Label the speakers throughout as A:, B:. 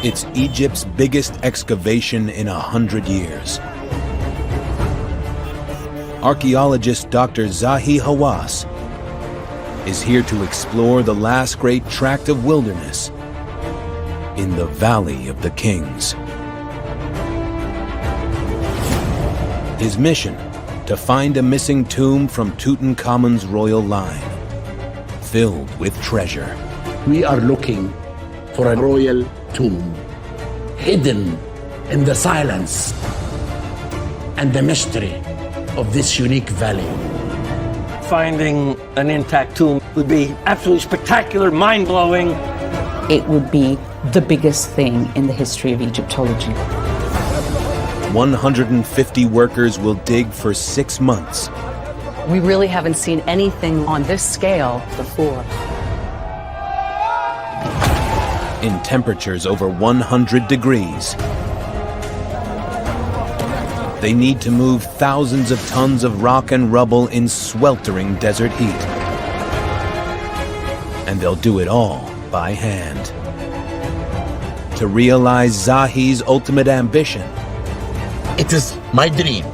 A: It's Egypt's biggest excavation in 100 years. Archaeologist Dr. Zahi Hawass is here to explore the last great tract of wilderness in the Valley of the Kings. His mission: to find a missing tomb from Tutankhamun's royal line, filled with treasure.
B: We are looking for a royal tomb, hidden in the silence and the mystery of this unique valley.
C: Finding an intact tomb would be absolutely spectacular, mind-blowing.
D: It would be the biggest thing in the history of Egyptology.
A: 150 workers will dig for 6 months.
E: We really haven't seen anything on this scale before.
A: In temperatures over 100 degrees. They need to move thousands of tons of rock and rubble in sweltering desert heat. And they'll do it all by hand. To realize Zahi's ultimate ambition,
B: It is my dream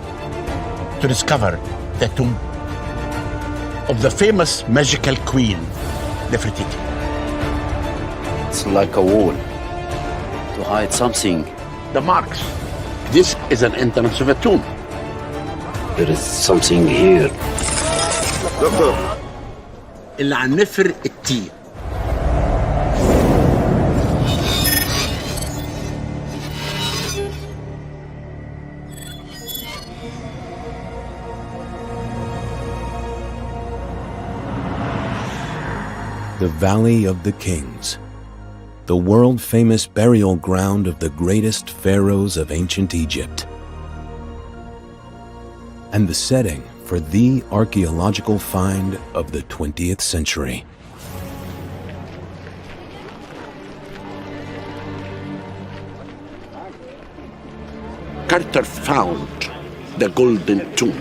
B: to discover the tomb of the famous magical queen, Nefertiti.
F: It's like a wall to hide something.
B: The marks. This is an entrance of a tomb.
F: There is something here.
B: اللي عن نفر التين.
A: the Valley of the Kings, the world-famous burial ground of the greatest pharaohs of ancient Egypt, and the setting for the archaeological find of the 20th century.
B: Carter found the golden tomb,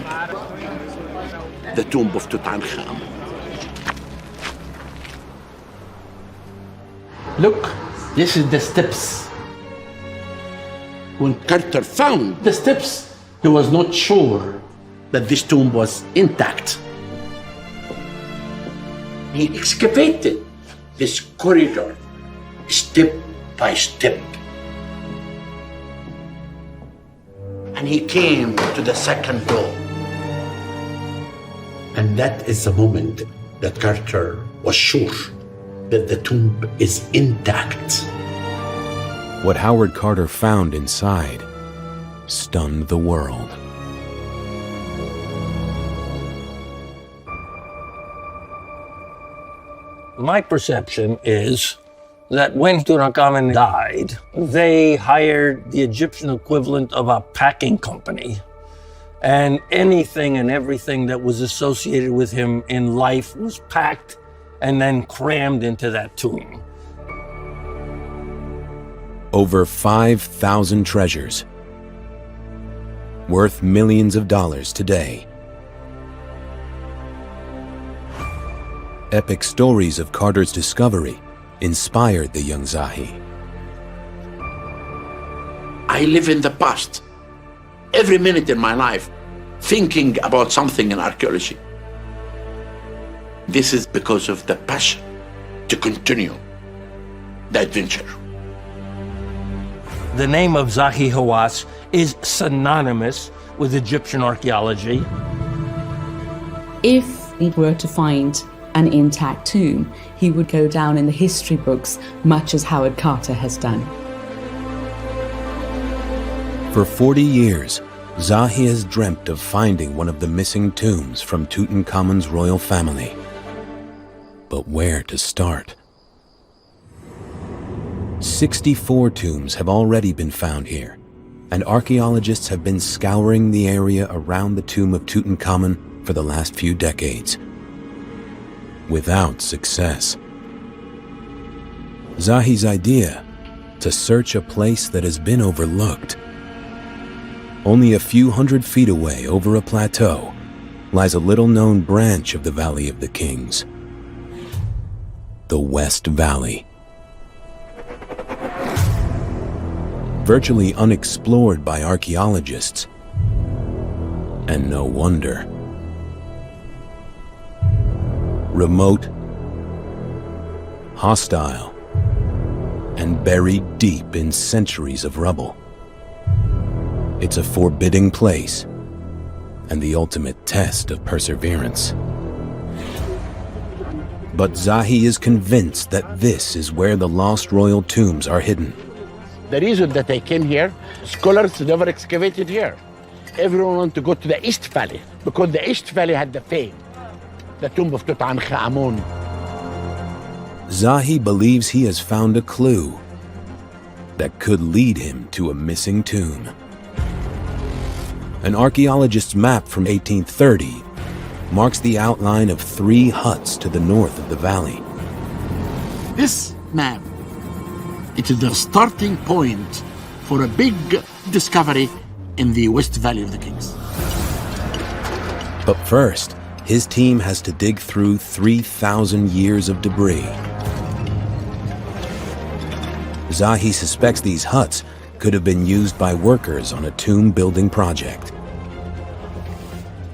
B: the tomb of Tutankhamun. Look, this is the steps. When Carter found the steps, he was not sure that this tomb was intact. He excavated this corridor step by step. And he came to the second door. And that is the moment that Carter was sure that the tomb is intact.
A: What Howard Carter found inside stunned the world.
C: My perception is that when Tutankhamun died, they hired the Egyptian equivalent of a packing company. And anything and everything that was associated with him in life was packed and then crammed into that tomb.
A: Over 5,000 treasures, worth millions of dollars today. Epic stories of Carter's discovery inspired the young Zahi.
B: I live in the past, every minute in my life, thinking about something in archaeology. This is because of the passion to continue the adventure.
C: The name of Zahi Hawass is synonymous with Egyptian archaeology.
D: If he were to find an intact tomb, he would go down in the history books much as Howard Carter has done.
A: For 40 years, Zahi has dreamt of finding one of the missing tombs from Tutankhamun's royal family. But where to start? 64 tombs have already been found here, and archaeologists have been scouring the area around the tomb of Tutankhamun for the last few decades, without success. Zahi's idea, to search a place that has been overlooked, Only a few hundred feet away over a plateau lies a little-known branch of the Valley of the Kings, the West Valley. Virtually unexplored by archaeologists, and no wonder. Remote, hostile, and buried deep in centuries of rubble. It's a forbidding place and the ultimate test of perseverance. But Zahi is convinced that this is where the lost royal tombs are hidden.
B: The reason that I came here, scholars never excavated here. Everyone wanted to go to the East Valley because the East Valley had the fame, the tomb of Tutankhamun.
A: Zahi believes he has found a clue that could lead him to a missing tomb. An archaeologist's map from 1830 marks the outline of 3 huts to the north of the valley.
B: This map, it is the starting point for a big discovery in the West Valley of the Kings.
A: But first, his team has to dig through 3,000 years of debris. Zahi suspects these huts could have been used by workers on a tomb building project.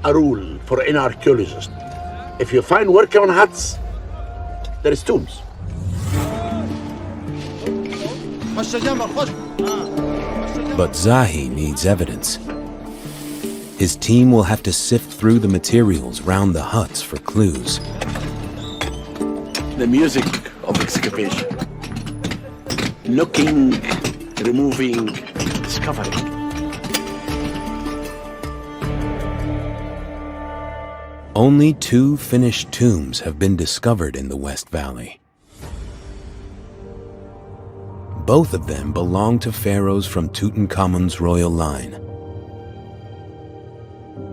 B: A rule for an archaeologist: if you find work on huts, there is tombs.
A: But Zahi needs evidence. His team will have to sift through the materials round the huts for clues.
B: The music of excavation. Looking, removing, discovering.
A: Only 2 finished tombs have been discovered in the West Valley. Both of them belong to pharaohs from Tutankhamun's royal line.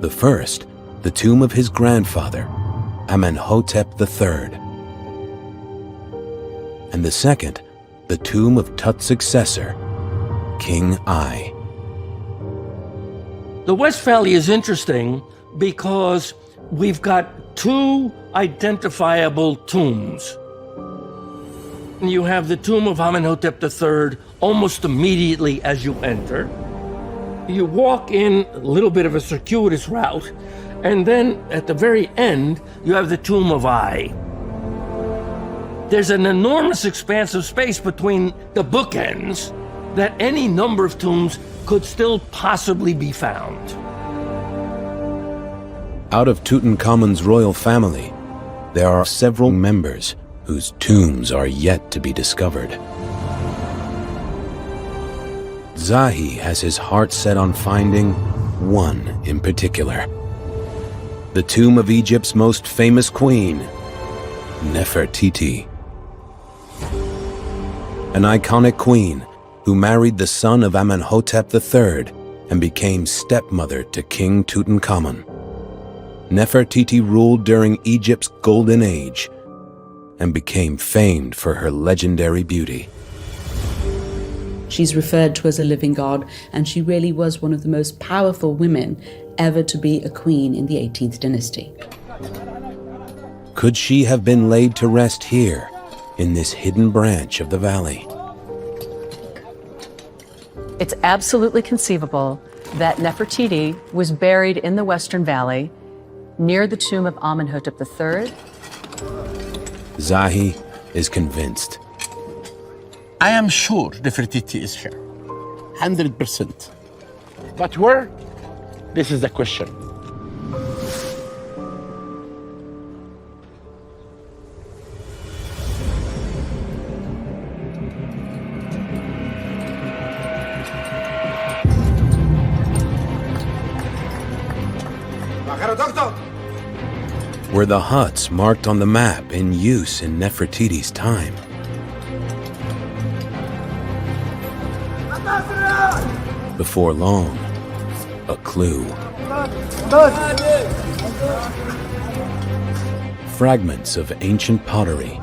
A: The first, the tomb of his grandfather, Amenhotep III. And the second, the tomb of Tut's successor, King I.
C: The West Valley is interesting because we've got 2 identifiable tombs. You have the tomb of Amenhotep III almost immediately as you enter. You walk in a little bit of a circuitous route, and then at the very end, you have the tomb of I. There's an enormous expanse of space between the bookends that any number of tombs could still possibly be found.
A: Out of Tutankhamun's royal family, there are several members whose tombs are yet to be discovered. Zahi has his heart set on finding one in particular. The tomb of Egypt's most famous queen, Nefertiti. An iconic queen who married the son of Amenhotep III and became stepmother to King Tutankhamun. Nefertiti ruled during Egypt's Golden Age and became famed for her legendary beauty.
D: She's referred to as a living god, and she really was one of the most powerful women ever to be a queen in the 18th dynasty.
A: Could she have been laid to rest here, in this hidden branch of the valley?
E: It's absolutely conceivable that Nefertiti was buried in the Western Valley near the tomb of Amenhotep III.
A: Zahi is convinced.
B: I am sure Nefertiti is here, 100%. But where? This is the question.
A: Were the huts marked on the map in use in Nefertiti's time? Before long, a clue. Fragments of ancient pottery.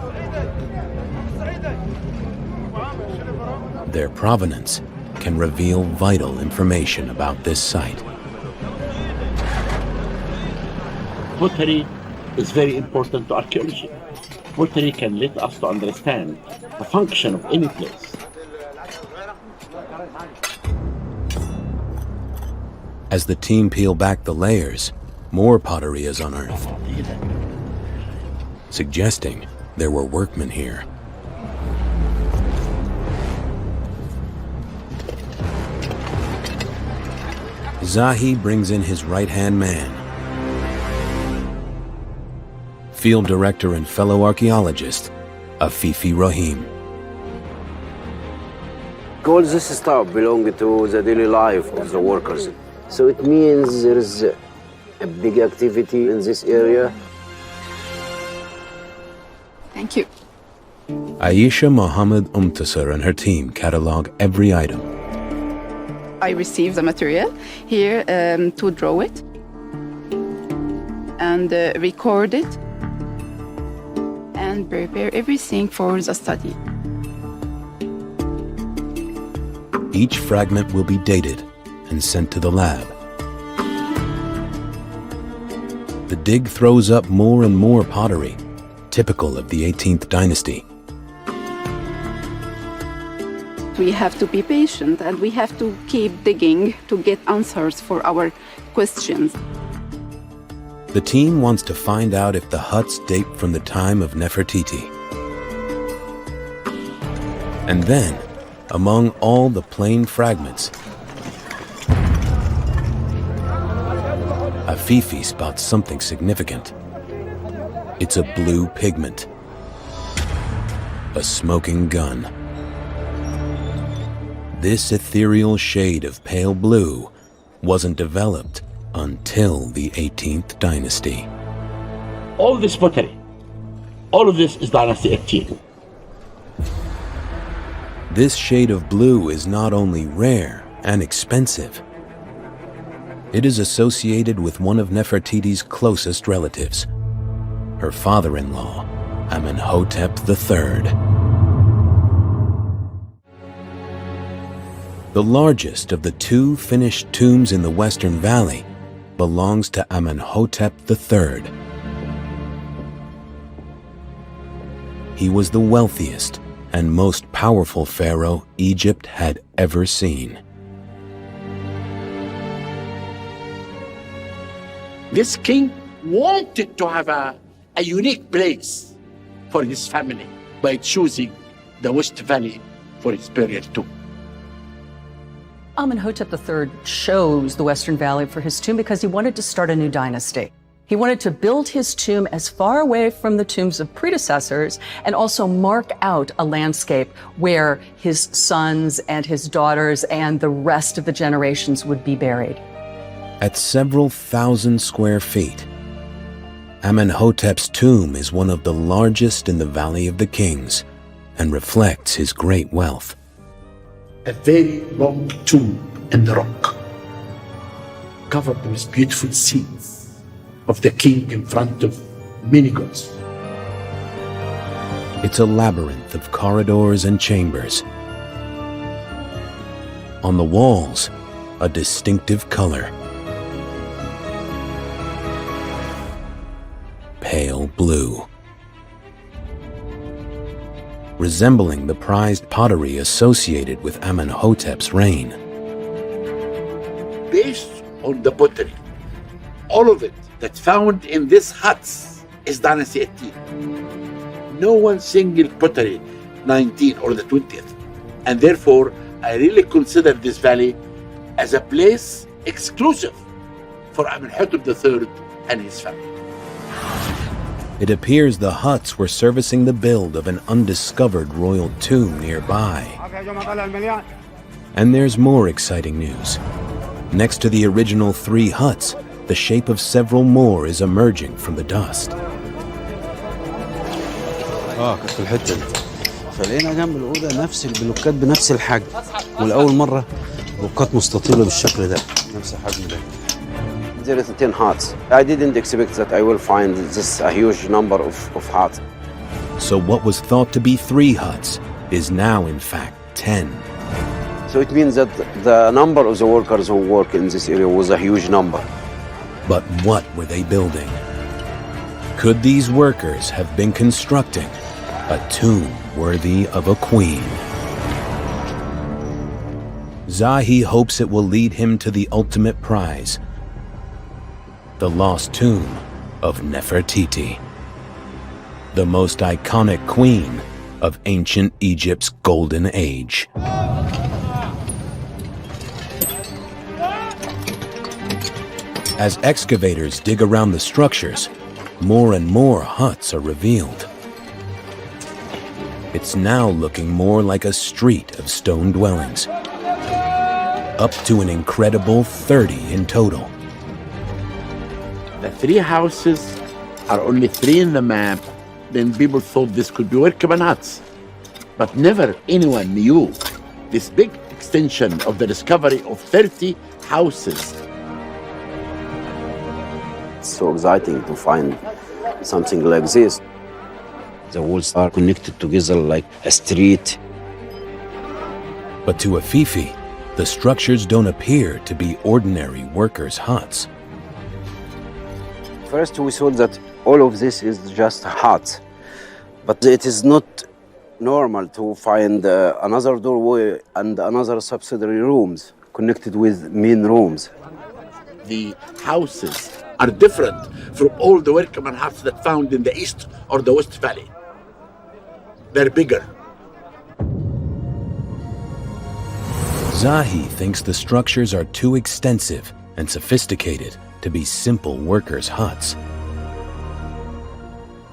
A: Their provenance can reveal vital information about this site.
B: Pottery is very important to archaeology. Pottery can let us to understand the function of any place.
A: As the team peel back the layers, more pottery is unearthed, suggesting there were workmen here. Zahi brings in his right-hand man, field director and fellow archaeologist, Afifi Rahim.
F: All this stuff belongs to the daily life of the workers. So it means there is a big activity in this area.
G: Thank you.
A: Aisha Mohammed Umtasar and her team catalog every item.
G: I received the material here to draw it and record it and prepare everything for the study.
A: Each fragment will be dated and sent to the lab. The dig throws up more and more pottery, typical of the 18th dynasty.
G: We have to be patient and we have to keep digging to get answers for our questions.
A: The team wants to find out if the huts date from the time of Nefertiti. And then, among all the plain fragments, Afifi spots something significant. It's a blue pigment, a smoking gun. This ethereal shade of pale blue wasn't developed until the 18th dynasty.
B: All this pottery, all of this is Dynasty 18.
A: This shade of blue is not only rare and expensive, it is associated with one of Nefertiti's closest relatives, her father-in-law, Amenhotep III. The largest of the two finished tombs in the Western Valley belongs to Amenhotep III. He was the wealthiest and most powerful pharaoh Egypt had ever seen.
B: This king wanted to have a unique place for his family by choosing the West Valley for his burial tomb.
E: Amenhotep III chose the Western Valley for his tomb because he wanted to start a new dynasty. He wanted to build his tomb as far away from the tombs of predecessors and also mark out a landscape where his sons and his daughters and the rest of the generations would be buried.
A: At several thousand square feet, Amenhotep's tomb is one of the largest in the Valley of the Kings and reflects his great wealth.
B: A very long tomb in the rock, covered with beautiful scenes of the king in front of many gods.
A: It's a labyrinth of corridors and chambers. On the walls, a distinctive color. Pale blue. Resembling the prized pottery associated with Amenhotep's reign.
B: Based on the pottery, all of it that's found in these huts is Dynasty 18. No one single pottery 19 or the 20th. And therefore, I really consider this valley as a place exclusive for Amenhotep III and his family.
A: It appears the huts were servicing the build of an undiscovered royal tomb nearby. And there's more exciting news. Next to the original 3 huts, the shape of several more is emerging from the dust.
H: كانت في الحته دي فلقينا جنب الاوضه نفس البلوكات بنفس الحجم والاول مره بلوكات مستطيله بالشكل ده نفس الحجم ده.
F: There is 10 huts. I didn't expect that I will find this a huge number of huts.
A: So what was thought to be 3 huts is now in fact 10.
F: So it means that the number of the workers who work in this area was a huge number.
A: But what were they building? Could these workers have been constructing a tomb worthy of a queen? Zahi hopes it will lead him to the ultimate prize, the lost tomb of Nefertiti, the most iconic queen of ancient Egypt's golden age. As excavators dig around the structures, more and more huts are revealed. It's now looking more like a street of stone dwellings, up to an incredible 30 in total.
B: The 3 houses are only 3 in the map. Then people thought this could be workman huts. But never anyone knew this big extension of the discovery of 30 houses.
F: It's so exciting to find something like this. The walls are connected together like a street.
A: But to Afifi, the structures don't appear to be ordinary workers' huts.
F: First, we thought that all of this is just a hut, but it is not normal to find another doorway and another subsidiary rooms connected with main rooms.
B: The houses are different from all the workman huts that found in the east or the west valley. They're bigger.
A: Zahi thinks the structures are too extensive and sophisticated to be simple workers' huts.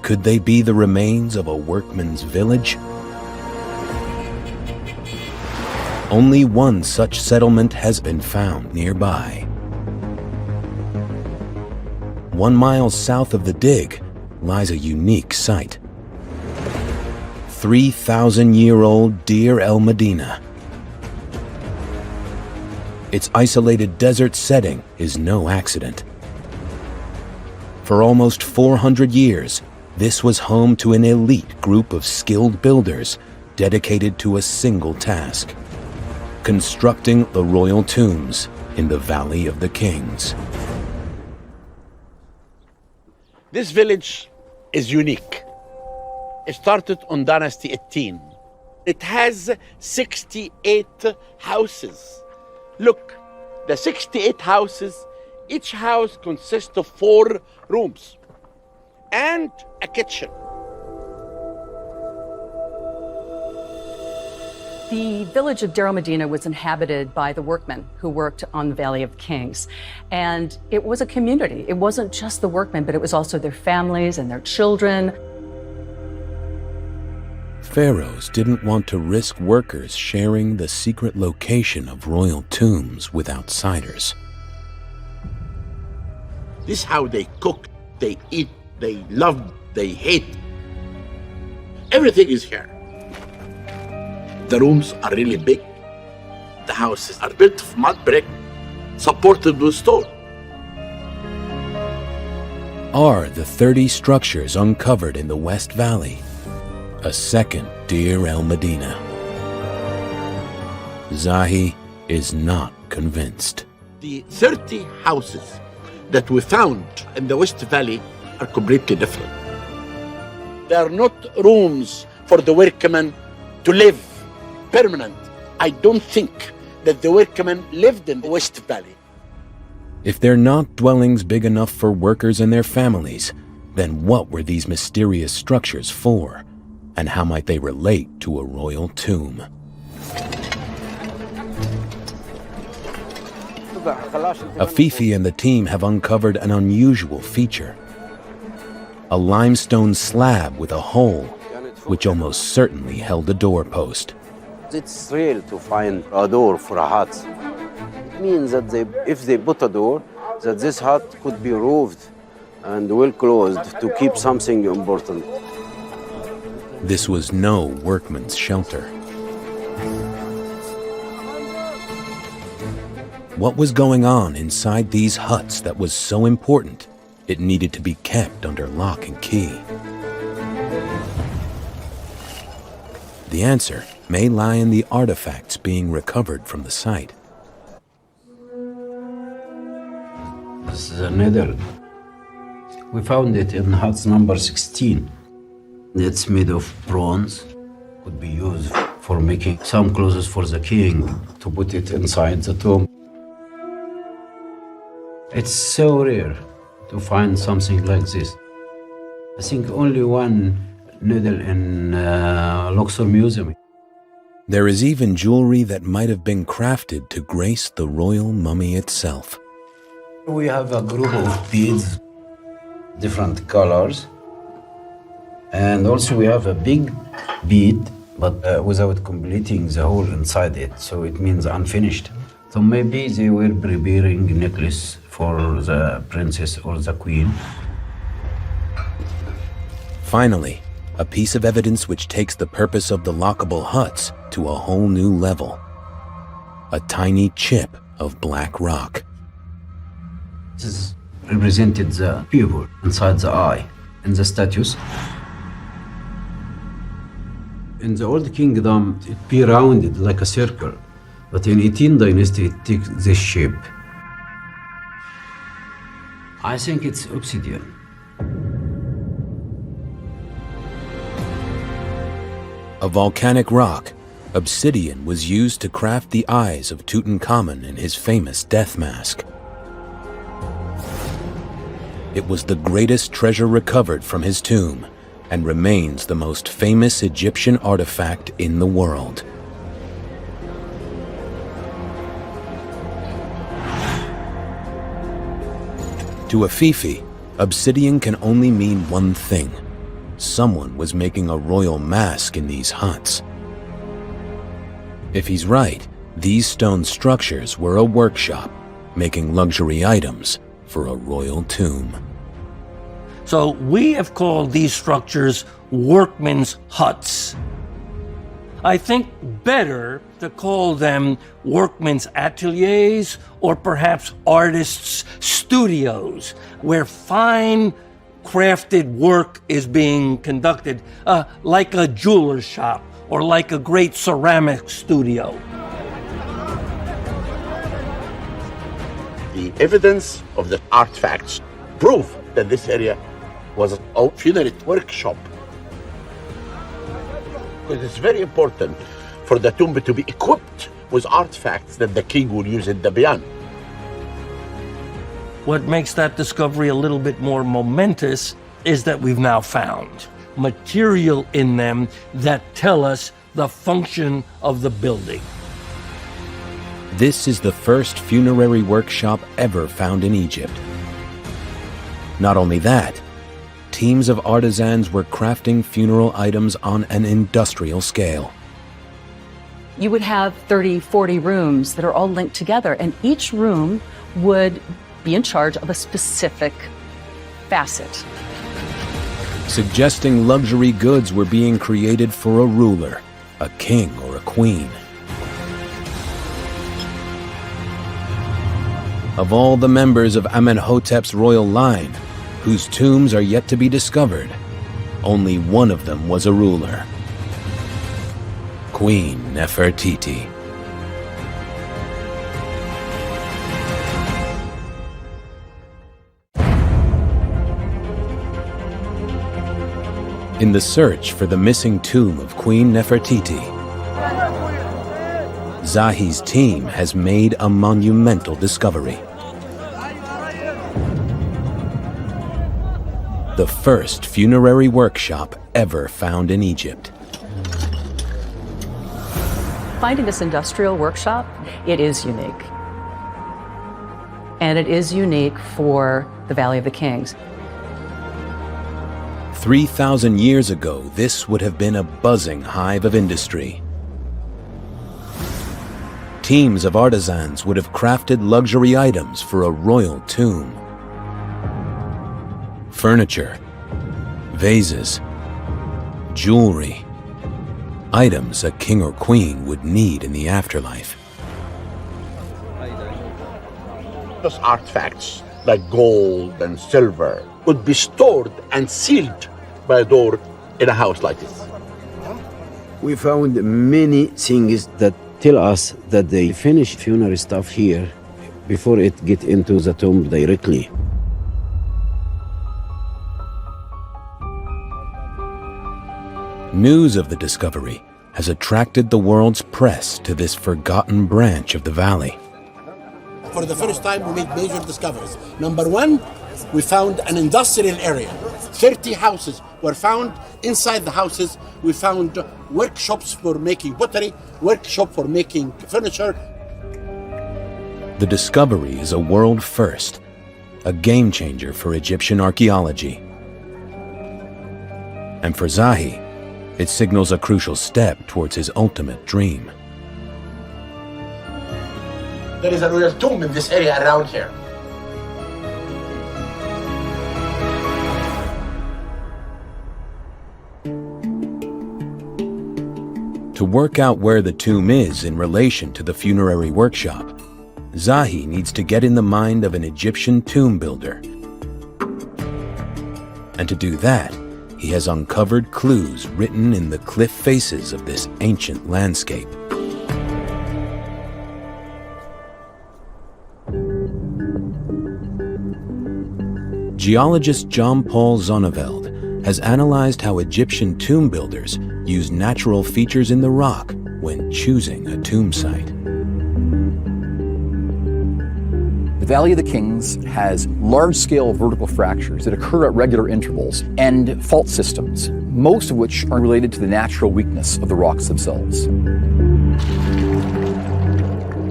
A: Could they be the remains of a workman's village? Only one such settlement has been found nearby. 1 mile south of the dig lies a unique site. 3,000-year-old Deir el-Medina. Its isolated desert setting is no accident. For almost 400 years, this was home to an elite group of skilled builders dedicated to a single task: constructing the royal tombs in the Valley of the Kings.
B: This village is unique. It started on Dynasty 18. It has 68 houses. Look, the 68 houses, each house consists of 4 rooms and a kitchen.
E: The village of Deir el-Medina was inhabited by the workmen who worked on the Valley of Kings. And it was a community. It wasn't just the workmen, but it was also their families and their children.
A: Pharaohs didn't want to risk workers sharing the secret location of royal tombs with outsiders.
B: This is how they cook, they eat, they love, they hate. Everything is here. The rooms are really big. The houses are built of mud brick, supported with stone.
A: Are the 30 structures uncovered in the West Valley a second Deir el-Medina? Zahi is not convinced.
B: The 30 houses that we found in the West Valley are completely different. They are not rooms for the workmen to live permanent. I don't think that the workmen lived in the West Valley.
A: If they're not dwellings big enough for workers and their families, then what were these mysterious structures for? And how might they relate to a royal tomb? Afifi and the team have uncovered an unusual feature: a limestone slab with a hole, which almost certainly held a doorpost.
F: It's rare to find a door for a hut. It means that if they put a door, that this hut could be roofed and well closed to keep something important.
A: This was no workman's shelter. What was going on inside these huts that was so important it needed to be kept under lock and key? The answer may lie in the artifacts being recovered from the site.
H: This is a needle. We found it in hut number 16. It's made of bronze. Could be used for making some clothes for the king to put it inside the tomb. It's so rare to find something like this. I think only one needle in Luxor Museum.
A: There is even jewelry that might have been crafted to grace the royal mummy itself.
H: We have a group of beads, different colors. And also we have a big bead, but without completing the hole inside it. So it means unfinished. So maybe they were preparing a necklace for the princess or the queen.
A: Finally, a piece of evidence which takes the purpose of the lockable huts to a whole new level. A tiny chip of black rock.
H: This is represented the pupil inside the eye in the statues. In the old kingdom, it be rounded like a circle, but in 18th dynasty, it takes this shape. I think it's obsidian.
A: A volcanic rock, obsidian was used to craft the eyes of Tutankhamun in his famous death mask. It was the greatest treasure recovered from his tomb and remains the most famous Egyptian artifact in the world. To Afifi, obsidian can only mean one thing. Someone was making a royal mask in these huts. If he's right, these stone structures were a workshop, making luxury items for a royal tomb.
C: So we have called these structures workmen's huts. I think better to call them workmen's ateliers or perhaps artists' studios, where fine crafted work is being conducted, like a jeweler's shop or like a great ceramic studio.
B: The evidence of the artifacts prove that this area was a funerary workshop. Because it's very important for the tomb to be equipped with artifacts that the king will use in the beyond.
C: What makes that discovery a little bit more momentous is that we've now found material in them that tell us the function of the building.
A: This is the first funerary workshop ever found in Egypt. Not only that, teams of artisans were crafting funeral items on an industrial scale.
E: You would have 30, 40 rooms that are all linked together, and each room would be in charge of a specific facet.
A: Suggesting luxury goods were being created for a ruler, a king or a queen. Of all the members of Amenhotep's royal line, whose tombs are yet to be discovered, only one of them was a ruler. Queen Nefertiti. In the search for the missing tomb of Queen Nefertiti, Zahi's team has made a monumental discovery. The first funerary workshop ever found in Egypt.
E: Finding this industrial workshop, it is unique. And it is unique for the Valley of the Kings.
A: 3,000 years ago, this would have been a buzzing hive of industry. Teams of artisans would have crafted luxury items for a royal tomb. Furniture, vases, jewelry, items a king or queen would need in the afterlife.
B: Those artifacts, like gold and silver, would be stored and sealed by a door in a house like this.
F: We found many things that tell us that they finished funerary stuff here before it get into the tomb directly.
A: News of the discovery has attracted the world's press to this forgotten branch of the valley.
I: For the first time, we made major discoveries. Number one, we found an industrial area. 30 houses were found. Inside the houses, we found workshops for making pottery, workshop for making furniture.
A: The discovery is a world first, a game changer for Egyptian archaeology. And for Zahi, it signals a crucial step towards his ultimate dream.
I: There is a royal tomb in this area around here.
A: To work out where the tomb is in relation to the funerary workshop, Zahi needs to get in the mind of an Egyptian tomb builder. And to do that, he has uncovered clues written in the cliff faces of this ancient landscape. Geologist Jean-Paul Zonneveld has analyzed how Egyptian tomb builders use natural features in the rock when choosing a tomb site.
J: The Valley of the Kings has large-scale vertical fractures that occur at regular intervals and fault systems, most of which are related to the natural weakness of the rocks themselves.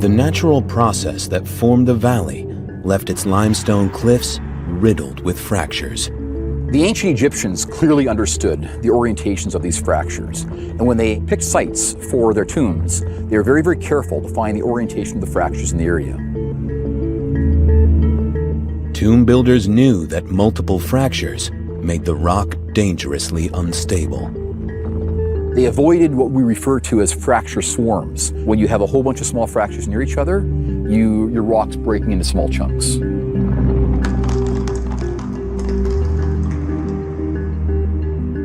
A: The natural process that formed the valley left its limestone cliffs riddled with fractures.
J: The ancient Egyptians clearly understood the orientations of these fractures, and when they picked sites for their tombs, they were very, very careful to find the orientation of the fractures in the area.
A: Tomb builders knew that multiple fractures made the rock dangerously unstable.
J: They avoided what we refer to as fracture swarms. When you have a whole bunch of small fractures near each other, your rock's breaking into small chunks.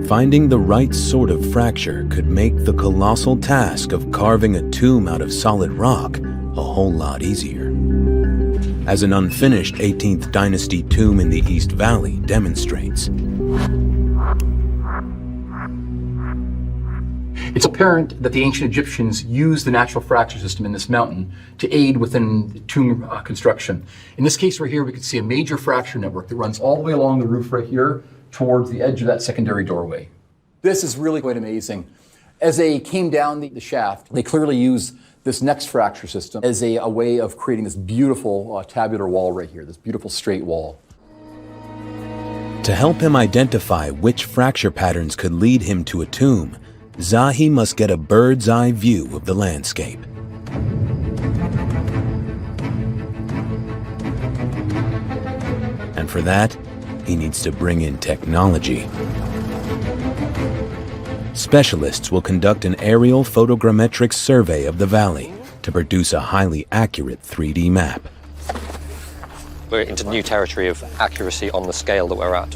A: Finding the right sort of fracture could make the colossal task of carving a tomb out of solid rock a whole lot easier. As an unfinished 18th dynasty tomb in the East Valley demonstrates.
J: It's apparent that the ancient Egyptians used the natural fracture system in this mountain to aid within tomb construction. In this case right here, we can see a major fracture network that runs all the way along the roof right here towards the edge of that secondary doorway. This is really quite amazing. As they came down the shaft, they clearly used this next fracture system as a way of creating this beautiful tabular wall right here, this beautiful straight wall.
A: To help him identify which fracture patterns could lead him to a tomb, Zahi must get a bird's eye view of the landscape. And for that, he needs to bring in technology. Specialists will conduct an aerial photogrammetric survey of the valley to produce a highly accurate 3D map.
K: We're into new territory of accuracy on the scale that we're at.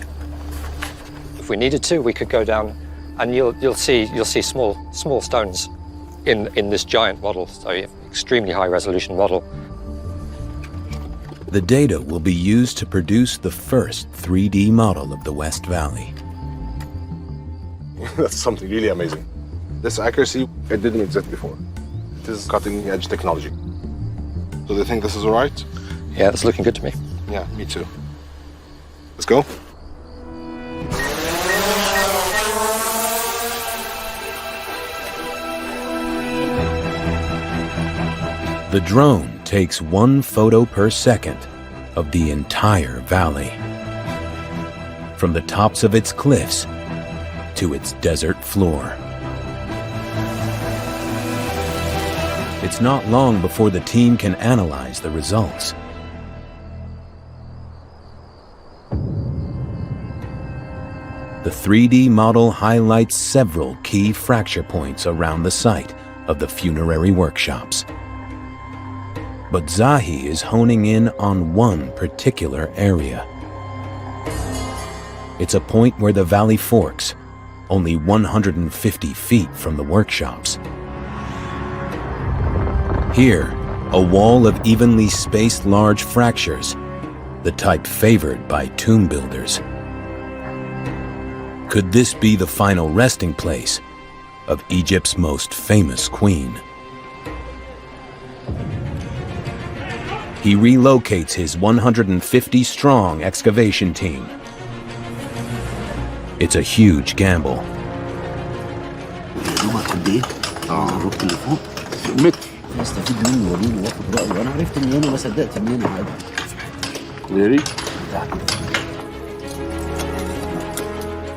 K: If we needed to, we could go down, and you'll see small stones in this giant model, so you have extremely high resolution model.
A: The data will be used to produce the first 3D model of the West Valley.
L: That's something really amazing. This accuracy, it didn't exist before. It is cutting-edge technology. Do they think this is all right?
K: Yeah, that's looking good to me.
L: Yeah, me too. Let's go.
A: The drone takes 1 photo per second of the entire valley, from the tops of its cliffs to its desert floor. It's not long before the team can analyze the results. The 3D model highlights several key fracture points around the site of the funerary workshops. But Zahi is honing in on one particular area. It's a point where the valley forks, only 150 feet from the workshops. Here, a wall of evenly spaced large fractures, the type favored by tomb builders. Could this be the final resting place of Egypt's most famous queen? He relocates his 150-strong excavation team. It's a huge gamble.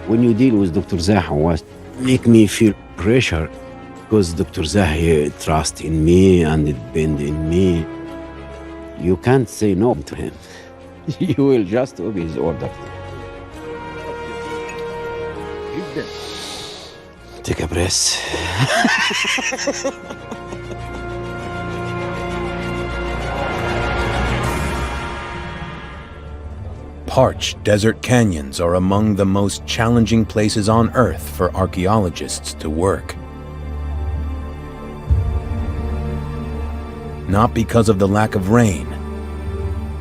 F: When you deal with Dr. Zaha, what make me feel pressure because Dr. Zaha trust in me and depend in me. You can't say no to him. You will just obey his order. Take a breath.
A: Parched desert canyons are among the most challenging places on Earth for archaeologists to work. Not because of the lack of rain,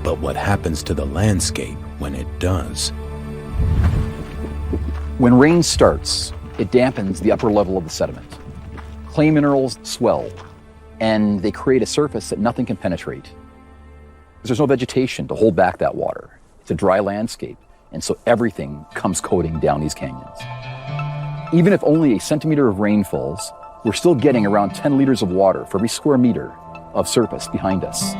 A: but what happens to the landscape when it does.
J: When rain starts, it dampens the upper level of the sediment. Clay minerals swell, and they create a surface that nothing can penetrate. There's no vegetation to hold back that water. It's a dry landscape, and so everything comes coating down these canyons. Even if only a centimeter of rain falls, we're still getting around 10 liters of water for every square meter of surface behind us.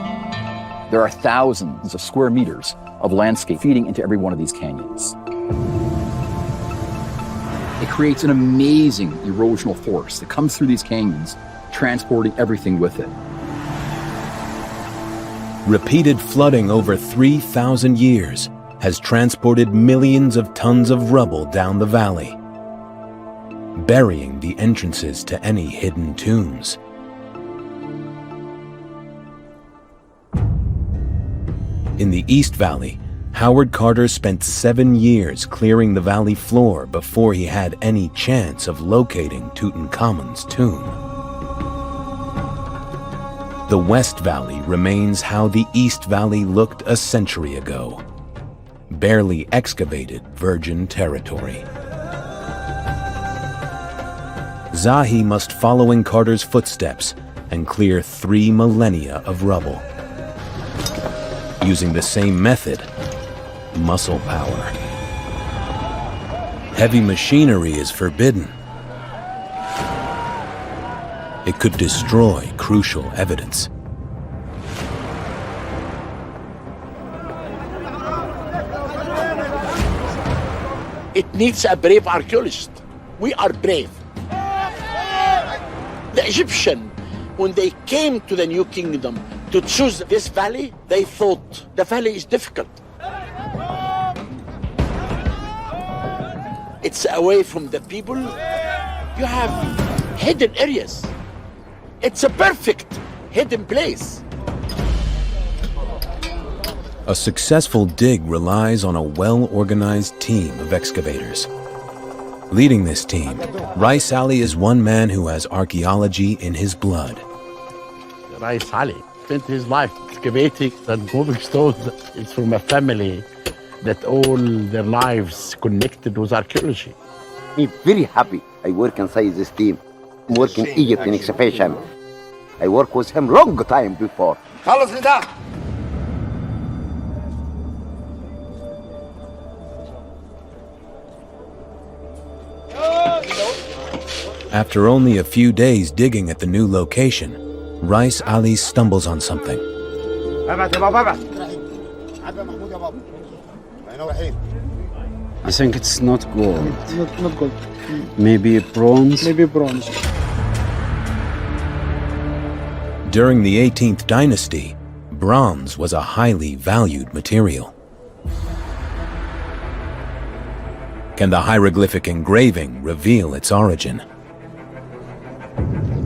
J: There are thousands of square meters of landscape feeding into every one of these canyons. It creates an amazing erosional force that comes through these canyons, transporting everything with it.
A: Repeated flooding over 3,000 years has transported millions of tons of rubble down the valley, burying the entrances to any hidden tombs. In the East Valley, Howard Carter spent 7 years clearing the valley floor before he had any chance of locating Tutankhamun's tomb. The West Valley remains how the East Valley looked a century ago. Barely excavated virgin territory. Zahi must follow in Carter's footsteps and clear 3 millennia of rubble. Using the same method, muscle power. Heavy machinery is forbidden. It could destroy crucial evidence.
I: It needs a brave archaeologist. We are brave. The Egyptian, when they came to the New Kingdom to choose this valley, they thought the valley is difficult. It's away from the people. You have hidden areas. It's a perfect hidden place.
A: A successful dig relies on a well-organized team of excavators. Leading this team, Rais Ali is one man who has archaeology in his blood.
I: Rais Ali spent his life excavating and moving stones. It's from a family that all their lives connected with archaeology.
M: I'm very happy I work inside this team. I work in Egypt in excavation. I work with him long time before.
A: After only a few days digging at the new location, Rais Ali stumbles on something.
F: I think it's not gold.
N: Not gold.
F: Maybe bronze.
N: Maybe bronze.
A: During the 18th dynasty, bronze was a highly valued material. Can the hieroglyphic engraving reveal its origin?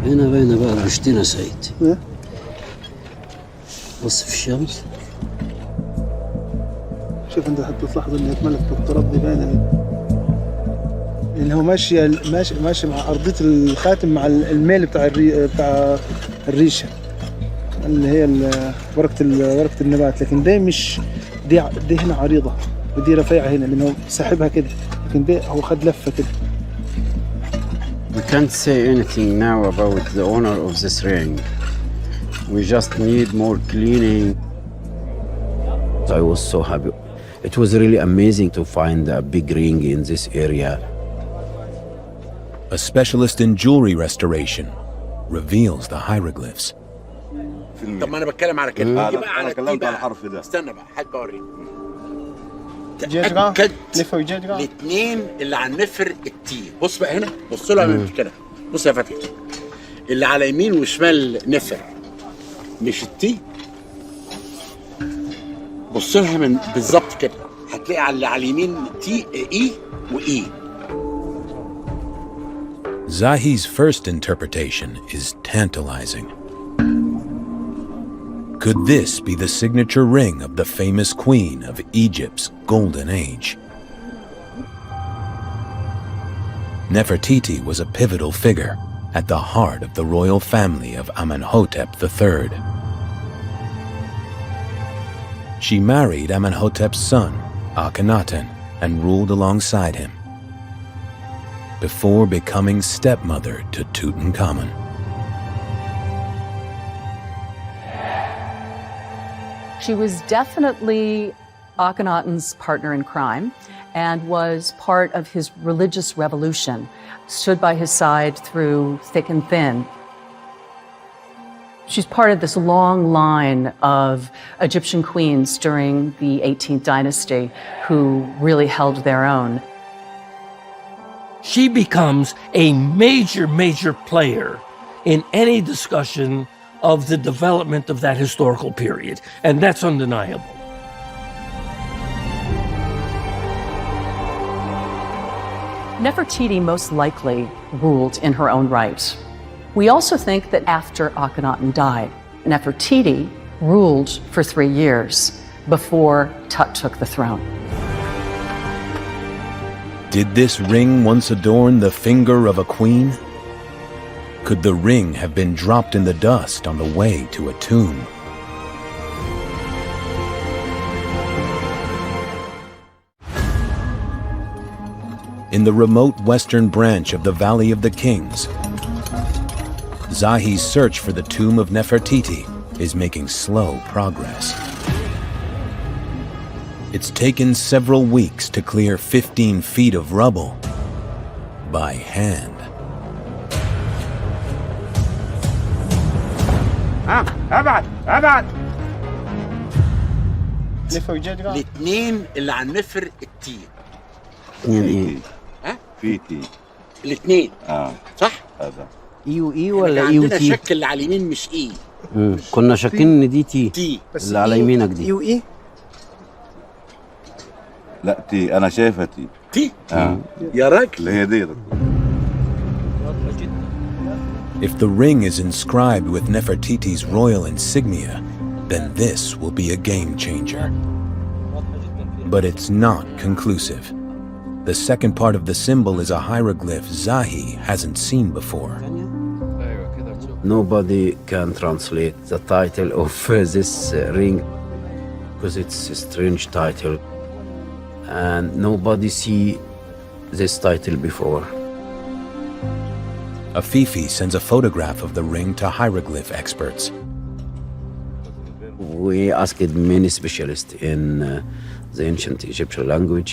F: هنا باينة بقى عشتنا سعيد. بص في الشمس.
N: شوف انت حتى تلاحظ انها اتملت بالتراب دي باينة. اللي هو ماشي مع أرضية الخاتم مع الميل بتاع الريشة اللي هي ورقة النبات، لكن دي مش دي هنا عريضة ودي رفيعة هنا لأنه ساحبها كده، لكن دي هو خد لفة كده.
F: We can't say anything now about the owner of this ring. We just need more cleaning. I was so happy. It was really amazing to find a big ring in this area.
A: A specialist in jewelry restoration reveals the hieroglyphs.
B: طب ما انا بتكلم على كده. دي بقى
L: انا
B: على
L: كلمت على الحرف ده.
B: استنى بقى حد اوريك.
N: جيجرا
B: تأكد
N: لفة وجيجرا
B: الاثنين اللي على النفر التي. بص بقى هنا، بص لها من كده. بص يا فتحي، اللي على يمين وشمال نفر مش التي. بص لها من بالظبط كده، هتلاقي على اليمين تي اي واي.
A: Zahi's first interpretation is tantalizing. Could this be the signature ring of the famous queen of Egypt's golden age? Nefertiti was a pivotal figure at the heart of the royal family of Amenhotep III. She married Amenhotep's son, Akhenaten, and ruled alongside him, before becoming stepmother to Tutankhamun.
E: She was definitely Akhenaten's partner in crime and was part of his religious revolution, stood by his side through thick and thin. She's part of this long line of Egyptian queens during the 18th dynasty who really held their own.
C: She becomes a major player in any discussion of the development of that historical period, and that's undeniable.
E: Nefertiti most likely ruled in her own right. We also think that after Akhenaten died, Nefertiti ruled for 3 years before Tut took the throne.
A: Did this ring once adorn the finger of a queen? Could the ring have been dropped in the dust on the way to a tomb? In the remote western branch of the Valley of the Kings, Zahi's search for the tomb of Nefertiti is making slow progress. It's taken several weeks to clear 15 feet of rubble by hand.
B: ابعد
N: لفة وجيجرا.
B: الاثنين اللي على النفر التي.
F: ايه
B: ها؟
L: في تي.
B: الاثنين صح؟
L: هذا
F: اي واي
B: ولا
F: ولا اي
B: عندنا
F: وتي؟
B: شك اللي على اليمين مش اي.
F: كنا شاكين ان دي تي.
B: تي
F: اللي على يمينك دي.
N: اي واي.
L: لا تي، انا شايفها تي.
B: تي؟ يا راجل.
L: اللي هي دي.
A: If the ring is inscribed with Nefertiti's royal insignia, then this will be a game changer. But it's not conclusive. The second part of the symbol is a hieroglyph Zahi hasn't seen before.
F: Nobody can translate the title of this ring because it's a strange title, and nobody see this title before.
A: Afifi sends a photograph of the ring to hieroglyph experts.
F: We asked many specialists in the ancient Egyptian language.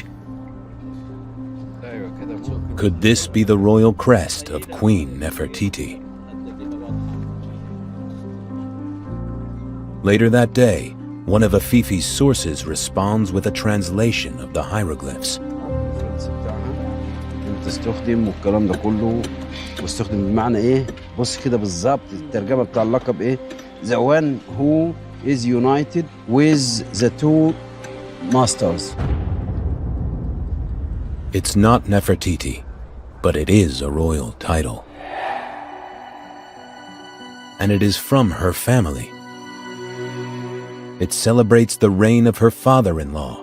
A: Could this be the royal crest of Queen Nefertiti? Later that day, one of Afifi's sources responds with a translation of the hieroglyphs.
F: تستخدم والكلام ده كله واستخدم بمعنى ايه؟ بص كده بالظبط الترجمه بتاع اللقب ايه؟ The one who is united with the two masters.
A: It's not Nefertiti, but it is a royal title. And it is from her family. It celebrates the reign of her father-in-law,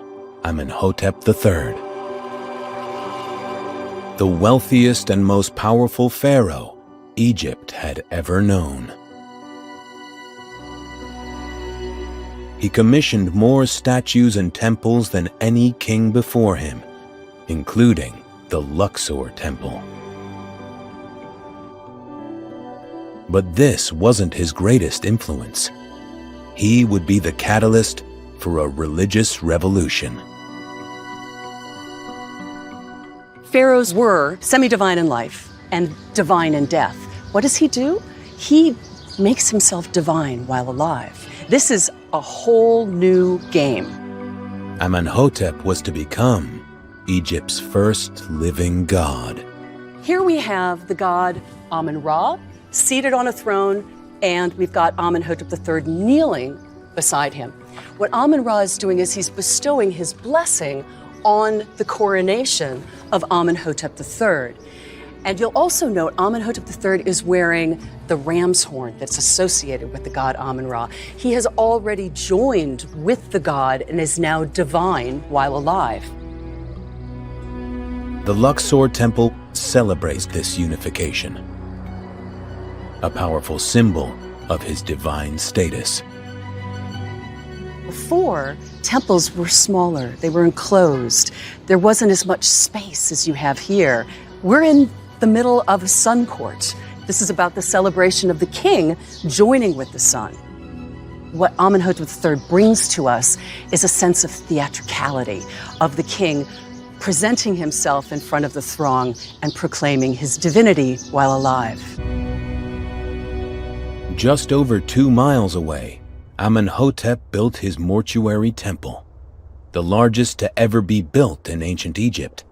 A: Amenhotep III. the wealthiest and most powerful pharaoh Egypt had ever known. He commissioned more statues and temples than any king before him, including the Luxor Temple. But this wasn't his greatest influence. He would be the catalyst for a religious revolution.
E: Pharaohs were semi-divine in life and divine in death. What does he do? He makes himself divine while alive. This is a whole new game.
A: Amenhotep was to become Egypt's first living god.
E: Here we have the god Amun-Ra seated on a throne, and we've got Amenhotep III kneeling beside him. What Amun-Ra is doing is he's bestowing his blessing on the coronation of Amenhotep III. And you'll also note Amenhotep III is wearing the ram's horn that's associated with the god Amun-Ra. He has already joined with the god and is now divine while alive.
A: The Luxor Temple celebrates this unification, a powerful symbol of his divine status.
E: Before, temples were smaller, they were enclosed. There wasn't as much space as you have here. We're in the middle of a sun court. This is about the celebration of the king joining with the sun. What Amenhotep III brings to us is a sense of theatricality, of the king presenting himself in front of the throng and proclaiming his divinity while alive.
A: Just over 2 miles away, Amenhotep built his mortuary temple, the largest to ever be built in ancient Egypt.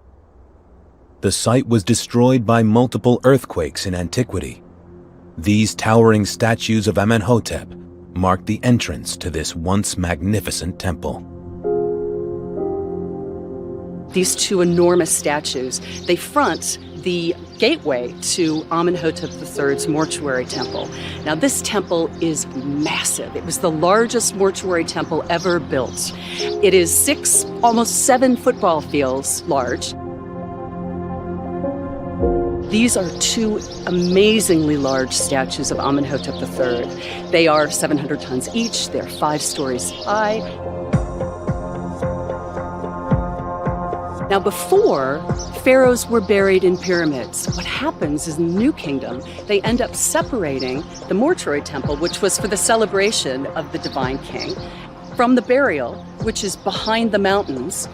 A: The site was destroyed by multiple earthquakes in antiquity. These towering statues of Amenhotep marked the entrance to this once magnificent temple.
E: These two enormous statues, they front the gateway to Amenhotep III's mortuary temple. Now, this temple is massive. It was the largest mortuary temple ever built. It is 6, almost 7 football fields large. These are 2 amazingly large statues of Amenhotep III. They are 700 tons each. They're 5 stories high. Now, before, pharaohs were buried in pyramids. What happens is in the New Kingdom, they end up separating the mortuary temple, which was for the celebration of the divine king, from the burial, which is behind the mountains,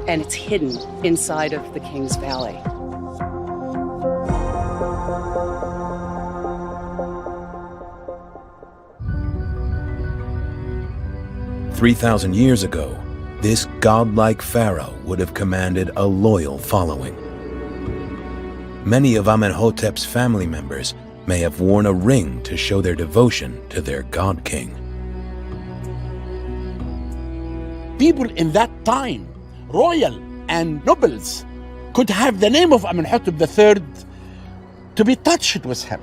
E: and it's hidden inside of the King's Valley.
A: "3,000 years ago, this godlike pharaoh would have commanded a loyal following. Many of Amenhotep's family members may have worn a ring to show their devotion to their god king.
I: People in that time, royal and nobles, could have the name of Amenhotep III to be touched with him.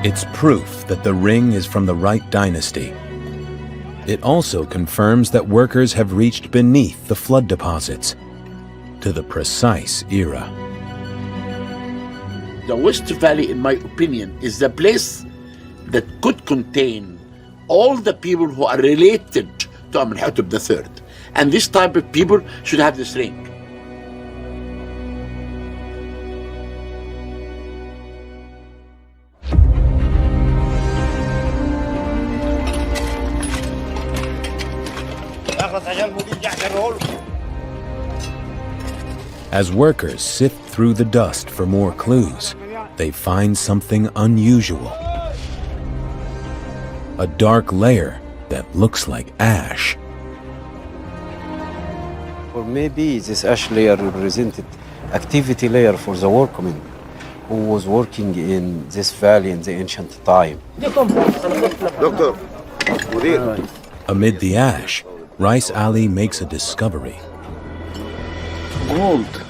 A: It's proof that the ring is from the right dynasty. It also confirms that workers have reached beneath the flood deposits to the precise era.
B: The West Valley, in my opinion, is the place that could contain all the people who are related to Amenhotep III. And this type of people should have this ring.
A: As workers sift through the dust for more clues, they find something unusual. A dark layer that looks like ash.
F: Or maybe this ash layer represented activity layer for the workmen who was working in this valley in the ancient time.
L: Doctor, Deir.
A: Amid the ash, Rice Ali makes a discovery.
B: Gold.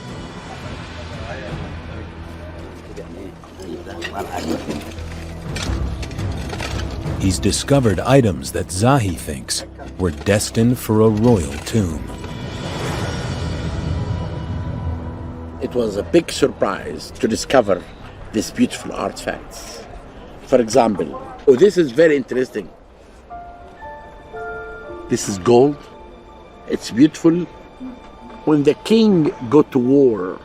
A: He's discovered items that Zahi thinks were destined for a royal tomb.
I: It was a big surprise to discover these beautiful artifacts. For example, this is very interesting. This is gold. It's beautiful. When the king go to war,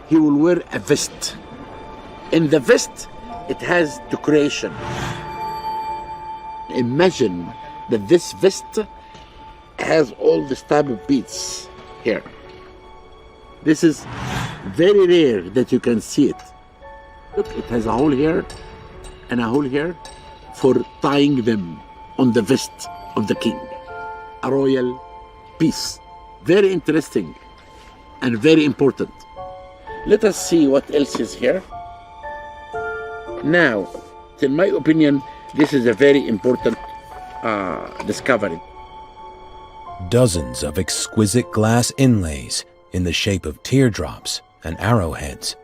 I: he will wear a vest. In the vest, it has decoration. Imagine that this vest has all this type of beads here. This is very rare that you can see it. Look, it has a hole here and a hole here for tying them on the vest of the king. A royal piece. Very interesting and very important. Let us see what else is here. Now, in my opinion, this is a very important discovery.
A: Dozens of exquisite glass inlays in the shape of teardrops and arrowheads.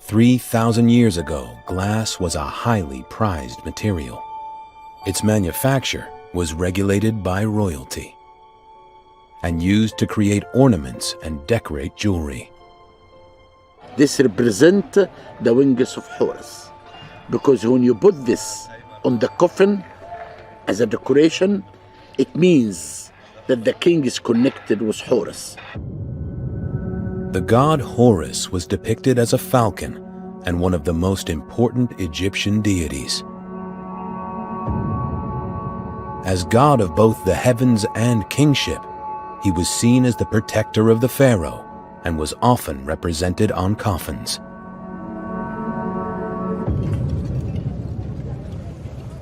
A: 3,000 years ago, glass was a highly prized material. Its manufacture was regulated by royalty and used to create ornaments and decorate jewelry.
I: This represents the wings of Horus, because when you put this on the coffin as a decoration, it means that the king is connected with Horus.
A: The god Horus was depicted as a falcon and one of the most important Egyptian deities. As god of both the heavens and kingship, he was seen as the protector of the pharaoh and was often represented on coffins.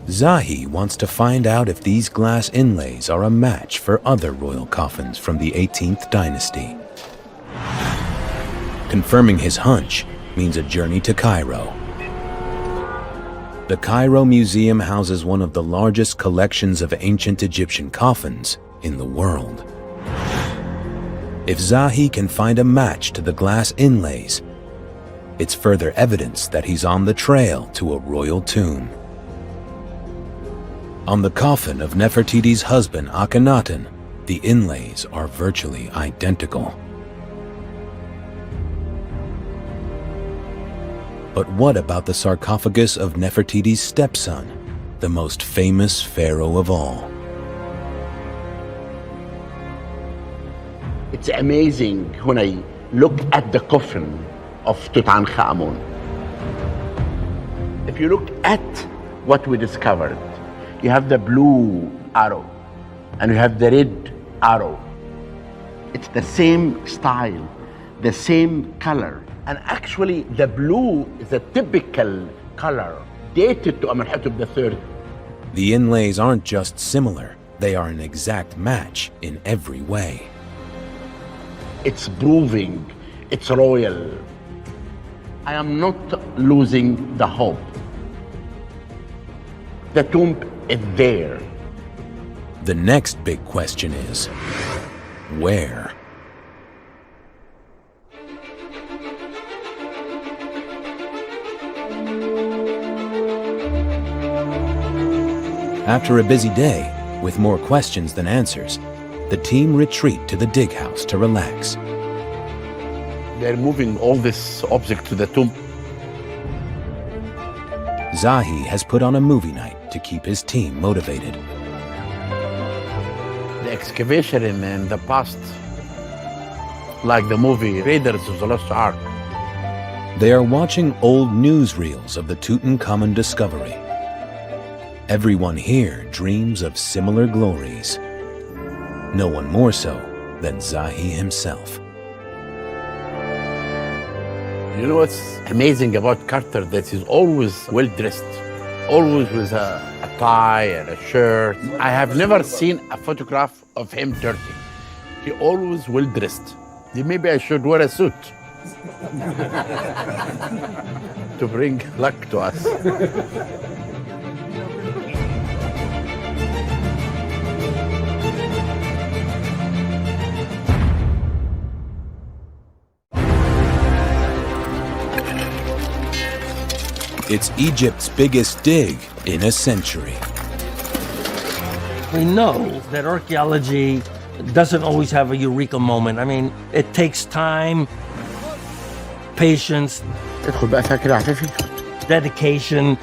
A: Zahi wants to find out if these glass inlays are a match for other royal coffins from the 18th dynasty. Confirming his hunch means a journey to Cairo. The Cairo Museum houses one of the largest collections of ancient Egyptian coffins in the world. If Zahi can find a match to the glass inlays, it's further evidence that he's on the trail to a royal tomb. On the coffin of Nefertiti's husband Akhenaten, the inlays are virtually identical. But what about the sarcophagus of Nefertiti's stepson, the most famous pharaoh of all?
I: It's amazing when I look at the coffin of Tutankhamun. If you look at what we discovered, you have the blue arrow and you have the red arrow. It's the same style, the same color. And actually, the blue is a typical color dated to Amenhotep III.
A: The inlays aren't just similar, they are an exact match in every way.
I: It's proving it's royal. I am not losing the hope. The tomb is there.
A: The next big question is, where? After a busy day, with more questions than answers, the team retreat to the dig house to relax.
I: They're moving all this object to the tomb.
A: Zahi has put on a movie night to keep his team motivated.
I: The excavation in the past, like the movie Raiders of the Lost Ark.
A: They are watching old newsreels of the Tutankhamun discovery. Everyone here dreams of similar glories. No one more so than Zahi himself.
I: You know what's amazing about Carter? That he's always well dressed, always with a tie and a shirt. I have never seen a photograph of him dirty. He always well dressed. Maybe I should wear a suit to bring luck to us.
A: It's Egypt's biggest dig in a century.
C: We know that archaeology doesn't always have a eureka moment. I mean, it takes time patience, dedication,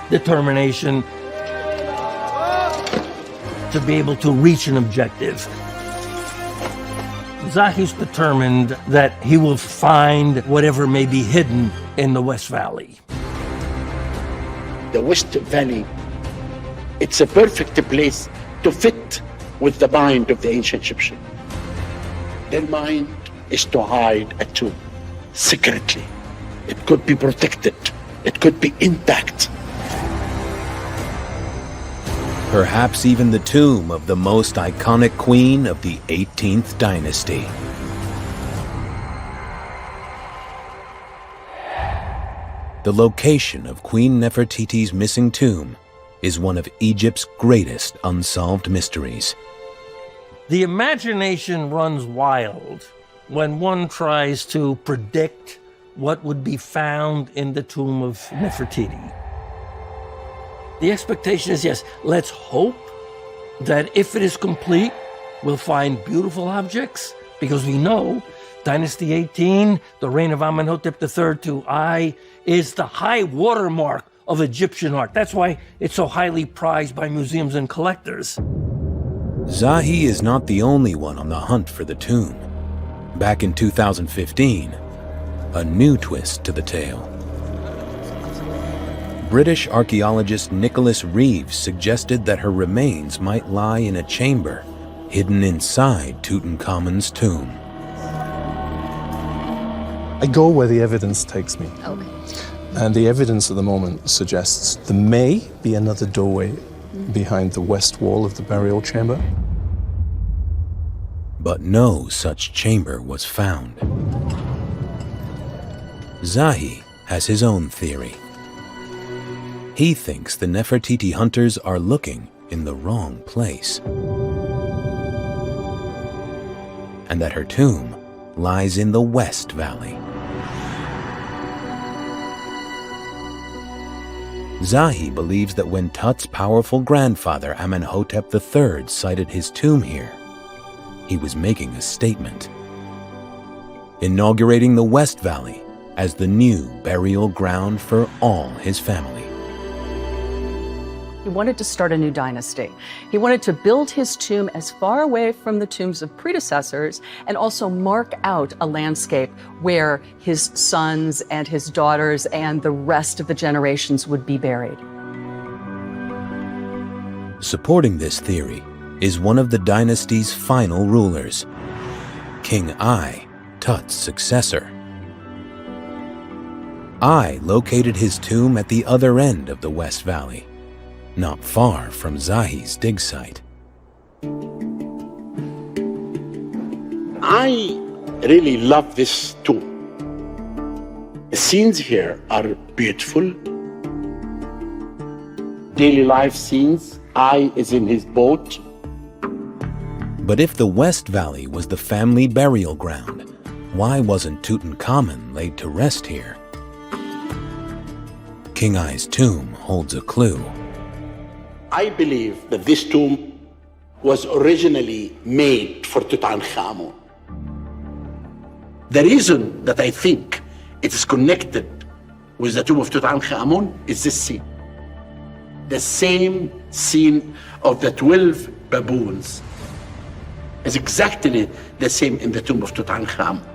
C: determination to be able to reach an objective. Zahi's determined that he will find whatever may be hidden in the West Valley.
I: The West Valley, it's a perfect place to fit with the mind of the ancient Egyptian. Their mind is to hide a tomb secretly. It could be protected. It could be intact.
A: Perhaps even the tomb of the most iconic queen of the 18th dynasty. The location of Queen Nefertiti's missing tomb is one of Egypt's greatest unsolved mysteries.
C: The imagination runs wild when one tries to predict what would be found in the tomb of Nefertiti. The expectation is, yes, let's hope that if it is complete, we'll find beautiful objects, because we know Dynasty 18, the reign of Amenhotep III to I, is the high watermark of Egyptian art. That's why it's so highly prized by museums and collectors.
A: Zahi is not the only one on the hunt for the tomb. Back in 2015, a new twist to the tale. British archaeologist Nicholas Reeves suggested that her remains might lie in a chamber hidden inside Tutankhamun's tomb.
O: I go where the evidence takes me.
P: Okay.
O: And the evidence at the moment suggests there may be another doorway behind the west wall of the burial chamber.
A: But no such chamber was found. Zahi has his own theory. He thinks the Nefertiti hunters are looking in the wrong place, and that her tomb lies in the West Valley. Zahi believes that when Tut's powerful grandfather Amenhotep III sited his tomb here, he was making a statement, inaugurating the West Valley as the new burial ground for all his family.
E: He wanted to start a new dynasty. He wanted to build his tomb as far away from the tombs of predecessors and also mark out a landscape where his sons and his daughters and the rest of the generations would be buried.
A: Supporting this theory is one of the dynasty's final rulers, King I, Tut's successor. I located his tomb at the other end of the West Valley, not far from Zahi's dig site.
I: I really love this tomb. The scenes here are beautiful. Daily life scenes. I is in his boat.
A: But if the West Valley was the family burial ground, why wasn't Tutankhamun laid to rest here? King I's tomb holds a clue.
I: I believe that this tomb was originally made for Tutankhamun. The reason that I think it is connected with the tomb of Tutankhamun is this scene. The same scene of the 12 baboons is exactly the same in the tomb of Tutankhamun.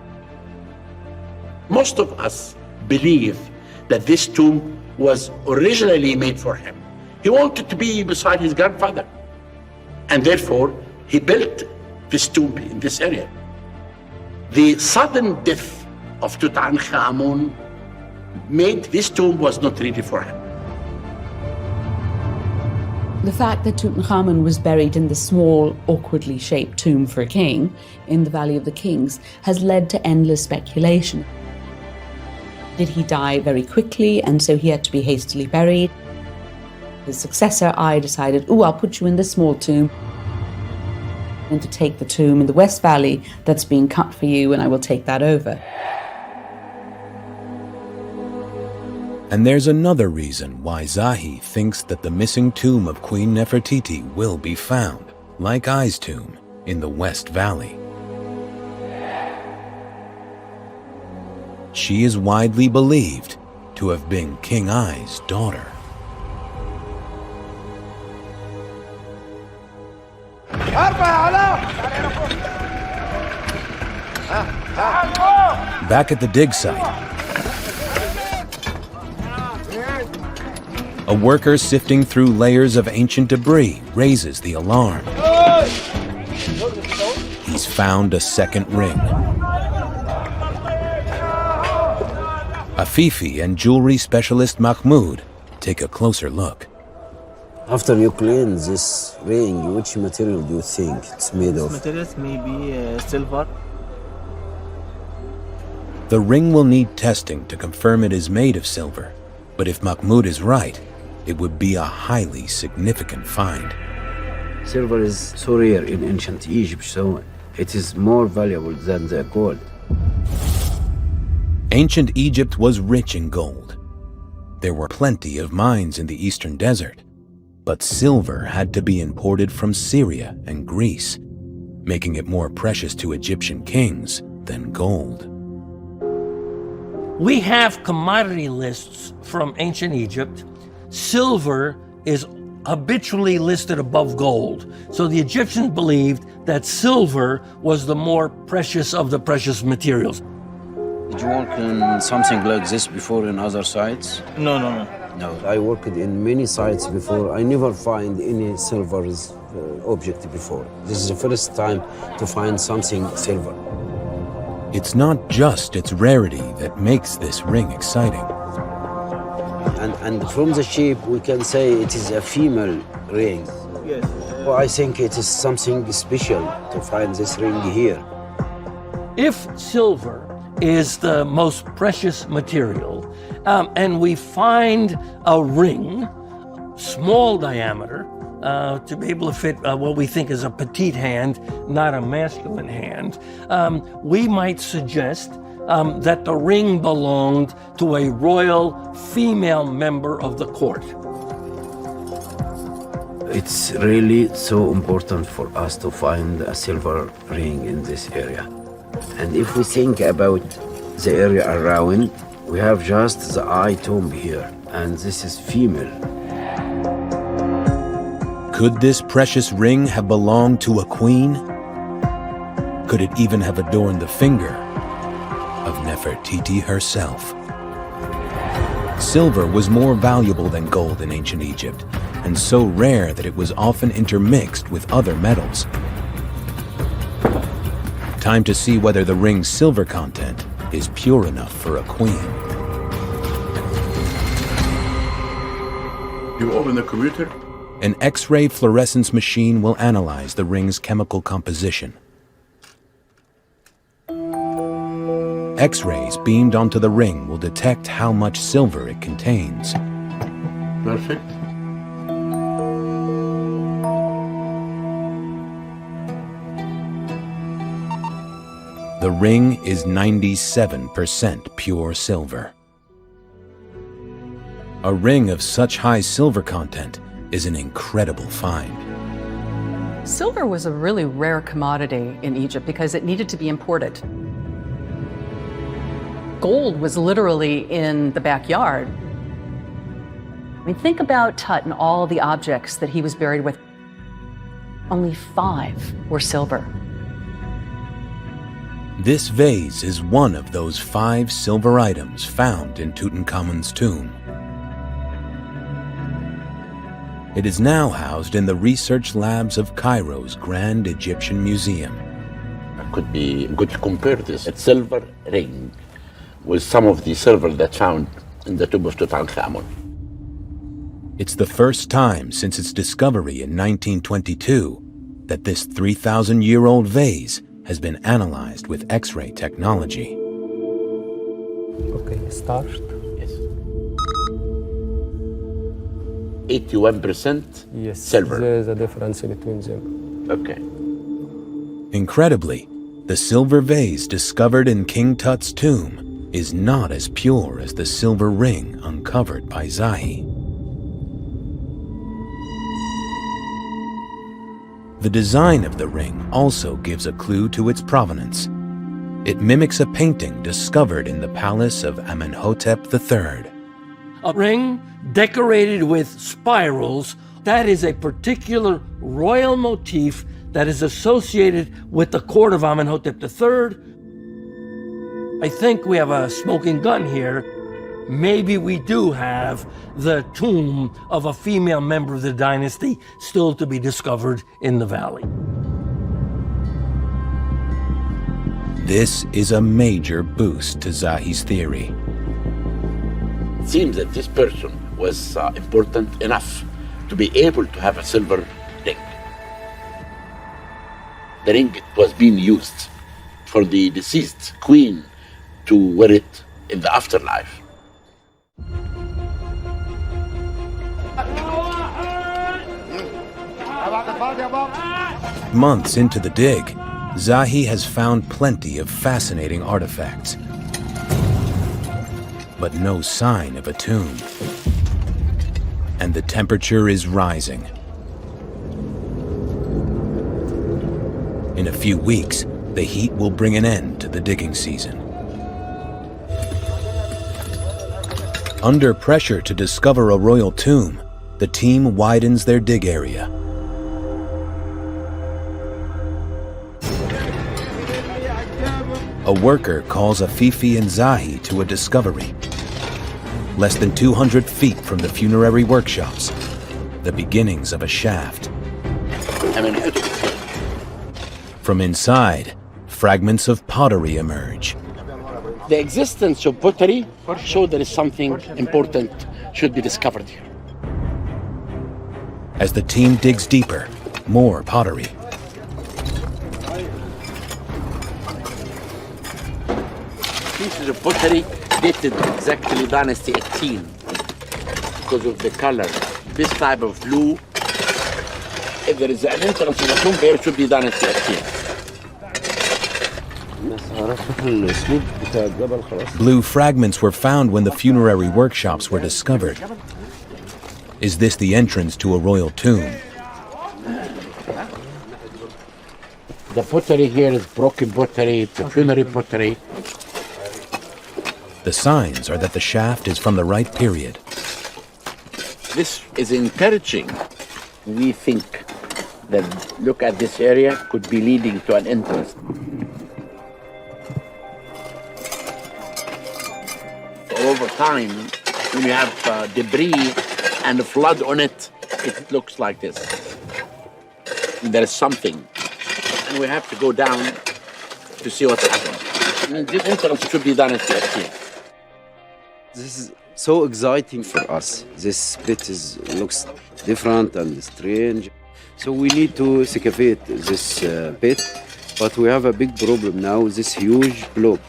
I: Most of us believe that this tomb was originally made for him. He wanted to be beside his grandfather, and therefore he built this tomb in this area. The sudden death of Tutankhamun made this tomb was not ready for him.
D: The fact that Tutankhamun was buried in the small, awkwardly shaped tomb for a king in the Valley of the Kings has led to endless speculation. Did he die very quickly and so he had to be hastily buried? His successor, I, decided, I'll put you in the small tomb and to take the tomb in the West Valley that's being cut for you, and I will take that over.
A: And there's another reason why Zahi thinks that the missing tomb of Queen Nefertiti will be found, like I's tomb, in the West Valley. She is widely believed to have been King Ai's daughter. Back at the dig site, a worker sifting through layers of ancient debris raises the alarm. He's found a second ring. Afifi and jewelry specialist Mahmoud take a closer look.
F: After you clean this ring, which material do you think it's made of?
N: Materials may be silver.
A: The ring will need testing to confirm it is made of silver, but if Mahmoud is right, it would be a highly significant find.
F: Silver is so rare in ancient Egypt, so it is more valuable than the gold.
A: Ancient Egypt was rich in gold. There were plenty of mines in the eastern desert, but silver had to be imported from Syria and Greece, making it more precious to Egyptian kings than gold.
C: We have commodity lists from ancient Egypt. Silver is habitually listed above gold. So the Egyptians believed that silver was the more precious of the precious materials.
H: Did you work on something like this before in other sites?
N: No.
H: No.
F: I worked in many sites before. I never find any silver object before. This is the first time to find something silver.
A: It's not just its rarity that makes this ring exciting.
F: And from the shape, we can say it is a female ring.
N: Yes.
F: Well, I think it is something special to find this ring here.
C: If silver is the most precious material, and we find a ring, small diameter, to be able to fit what we think is a petite hand, not a masculine hand, we might suggest that the ring belonged to a royal female member of the court.
F: It's really so important for us to find a silver ring in this area. And if we think about the area around, we have just the eye tomb here, and this is female.
A: Could this precious ring have belonged to a queen? Could it even have adorned the finger of Nefertiti herself? Silver was more valuable than gold in ancient Egypt, and so rare that it was often intermixed with other metals. Time to see whether the ring's silver content is pure enough for a queen.
B: You open the computer?
A: An X-ray fluorescence machine will analyze the ring's chemical composition. X-rays beamed onto the ring will detect how much silver it contains.
B: Perfect.
A: The ring is 97% pure silver. A ring of such high silver content is an incredible find.
E: Silver was a really rare commodity in Egypt because it needed to be imported. Gold was literally in the backyard. I mean, think about Tut and all the objects that he was buried with. Only 5 were silver.
A: This vase is one of those 5 silver items found in Tutankhamun's tomb. It is now housed in the research labs of Cairo's Grand Egyptian Museum.
B: It could be good to compare this silver ring with some of the silver that's found in the tomb of Tutankhamun.
A: It's the first time since its discovery in 1922 that this 3,000-year-old vase has been analyzed with X-ray technology.
P: Okay, start.
B: Yes. 81% silver.
P: There is a difference between them.
B: Okay.
A: Incredibly, the silver vase discovered in King Tut's tomb is not as pure as the silver ring uncovered by Zahi. The design of the ring also gives a clue to its provenance. It mimics a painting discovered in the palace of Amenhotep III.
C: A ring decorated with spirals, that is a particular royal motif that is associated with the court of Amenhotep III. I think we have a smoking gun here. Maybe we do have the tomb of a female member of the dynasty still to be discovered in the valley.
A: This is a major boost to Zahi's theory.
B: It seems that this person was important enough to be able to have a silver ring. The ring was being used for the deceased queen to wear it in the afterlife.
A: Months into the dig, Zahi has found plenty of fascinating artifacts, but no sign of a tomb. And the temperature is rising. In a few weeks, the heat will bring an end to the digging season. Under pressure to discover a royal tomb, the team widens their dig area. A worker calls Afifi and Zahi to a discovery. Less than 200 feet from the funerary workshops, the beginnings of a shaft. From inside, fragments of pottery emerge.
I: The existence of pottery shows there is something important should be discovered here.
A: As the team digs deeper, more pottery.
B: Pieces of pottery dated exactly Dynasty 18 because of the color. This type of blue, if there is an entrance to the tomb, there should be Dynasty 18.
A: Blue fragments were found when the funerary workshops were discovered. Is this the entrance to a royal tomb?
I: The pottery here is broken pottery, it's a funerary pottery.
A: The signs are that the shaft is from the right period.
B: This is encouraging. We think that look at this area could be leading to an entrance. Over time, when you have debris and flood on it, it looks like this. There is something. And we have to go down to see what's happening. The entrance should be done at 15.
F: This is so exciting for us. This pit looks different and strange. So we need to excavate this pit, but we have a big problem now, this huge block.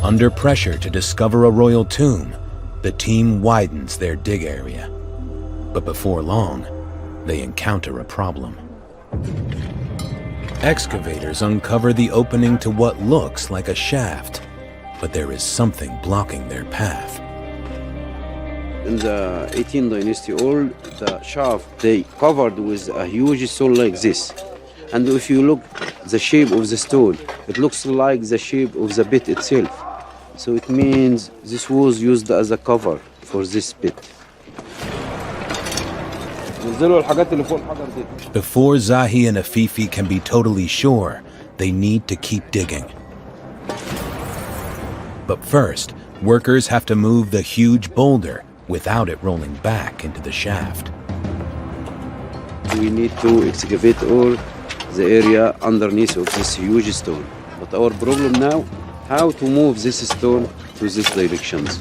A: Under pressure to discover a royal tomb, the team widens their dig area. But before long, they encounter a problem. Excavators uncover the opening to what looks like a shaft, but there is something blocking their path.
F: In the 18th dynasty, all the shaft, they covered with a huge stone like this. And if you look the shape of the stone, it looks like the shape of the pit itself. So it means this was used as a cover for this pit.
A: Before Zahi and Afifi can be totally sure, they need to keep digging. But first, workers have to move the huge boulder without it rolling back into the shaft.
F: We need to excavate all the area underneath of this huge stone. But our problem now, how to move this stone to these directions.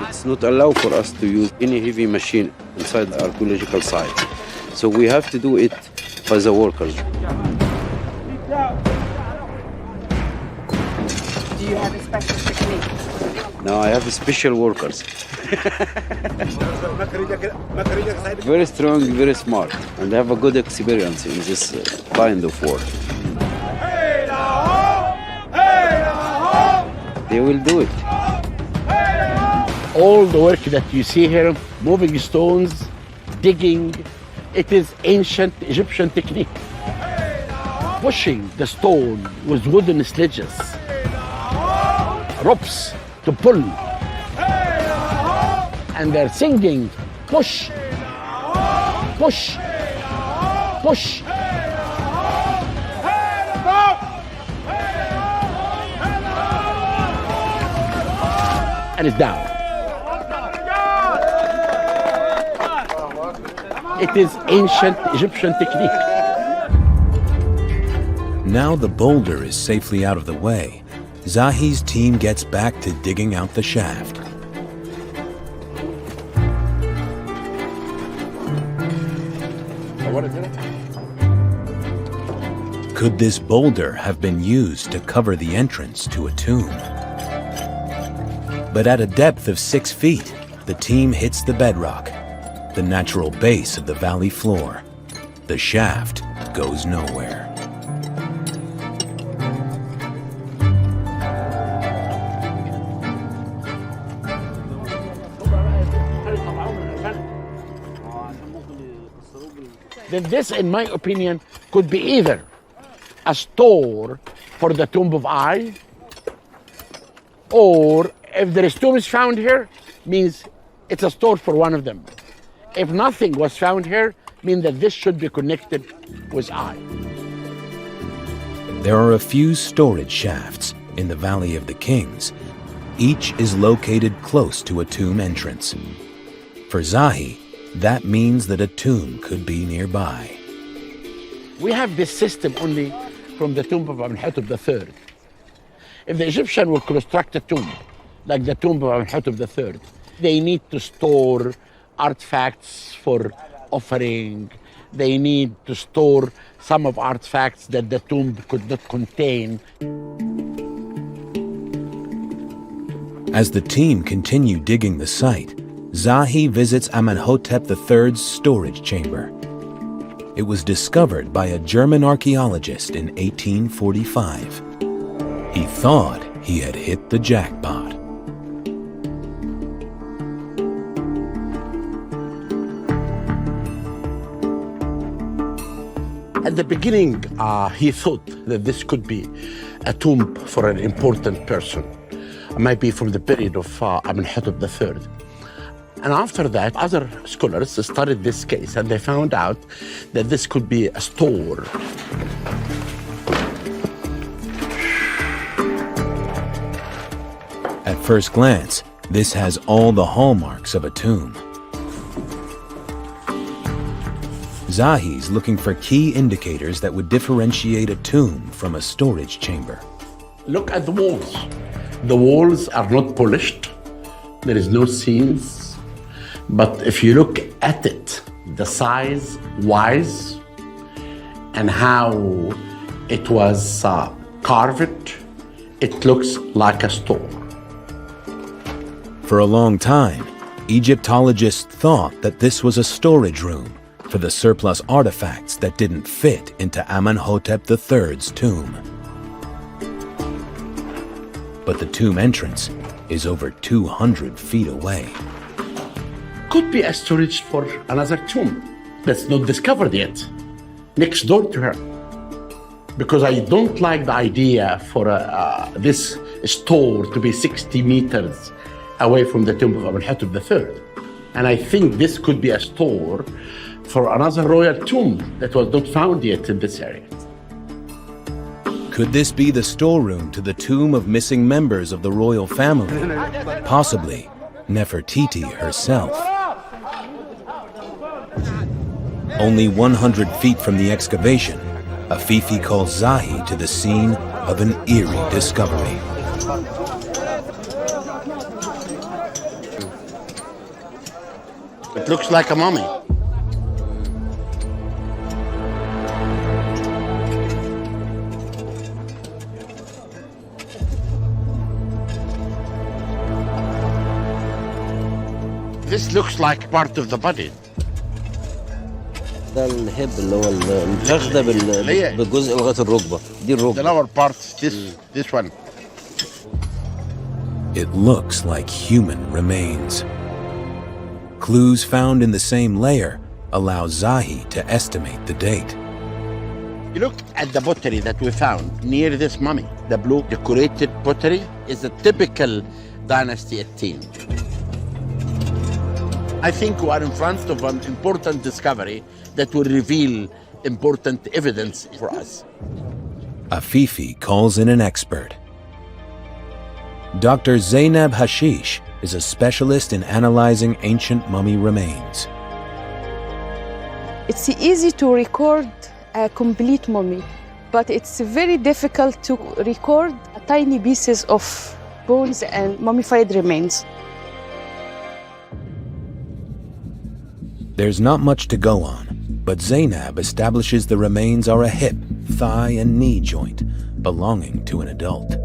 F: It's not allowed for us to use any heavy machine inside the archaeological site. So we have to do it by the workers.
Q: Do you have a special technique?
F: Now I have special workers. Very strong, very smart, and they have a good experience in this kind of work. They will do it.
I: All the work that you see here, moving stones, digging, It is ancient Egyptian technique. Pushing the stone with wooden sledges, ropes to pull. And they're singing, push, push, push. And it's down. It is ancient Egyptian technique.
A: Now the boulder is safely out of the way, Zahi's team gets back to digging out the shaft. Could this boulder have been used to cover the entrance to a tomb? But at a depth of 6 feet, the team hits the bedrock, the natural base of the valley floor. The shaft goes nowhere.
I: Then this, in my opinion, could be either a store for the tomb of I, or if there is tombs found here, means it's a store for one of them. If nothing was found here, means that this should be connected with I.
A: There are a few storage shafts in the Valley of the Kings. Each is located close to a tomb entrance. For Zahi, that means that a tomb could be nearby.
I: We have this system only from the tomb of Amenhotep III. If the Egyptian will construct a tomb, like the tomb of Amenhotep III, they need to store artifacts for offering. They need to store some of artifacts that the tomb could not contain.
A: As the team continue digging the site, Zahi visits Amenhotep III's storage chamber. It was discovered by a German archaeologist in 1845. He thought he had hit the jackpot.
I: At the beginning, he thought that this could be a tomb for an important person, maybe from the period of Amenhotep III. And after that, other scholars studied this case and they found out that this could be a store.
A: At first glance, this has all the hallmarks of a tomb. Zahi's looking for key indicators that would differentiate a tomb from a storage chamber.
I: Look at the walls. The walls are not polished. There is no seams. But if you look at it, the size-wise and how it was carved, it looks like a store.
A: For a long time, Egyptologists thought that this was a storage room for the surplus artifacts that didn't fit into Amenhotep III's tomb. But the tomb entrance is over 200 feet away.
I: Could be a storage for another tomb that's not discovered yet, next door to her. Because I don't like the idea for this store to be 60 meters away from the tomb of Amenhotep III. And I think this could be a store for another royal tomb that was not found yet in this area.
A: Could this be the storeroom to the tomb of missing members of the royal family? Possibly Nefertiti herself. Only 100 feet from the excavation, Afifi calls Zahi to the scene of an eerie discovery.
I: It looks like a mummy. This looks like part of the body.
F: ده الهب اللي هو الفخده بالجزء لغايه الركبه دي الركبه.
I: The lower part, this one.
A: It looks like human remains. Clues found in the same layer allow Zahi to estimate the date.
I: You look at the pottery that we found near this mummy. The blue decorated pottery is a typical Dynasty 18. I think we are in front of an important discovery that will reveal important evidence for us.
A: Afifi calls in an expert. Dr. Zainab Hashish is a specialist in analyzing ancient mummy remains.
R: It's easy to record a complete mummy, but it's very difficult to record tiny pieces of bones and mummified remains.
A: There's not much to go on, but Zainab establishes the remains are a hip, thigh, and knee joint belonging to an adult.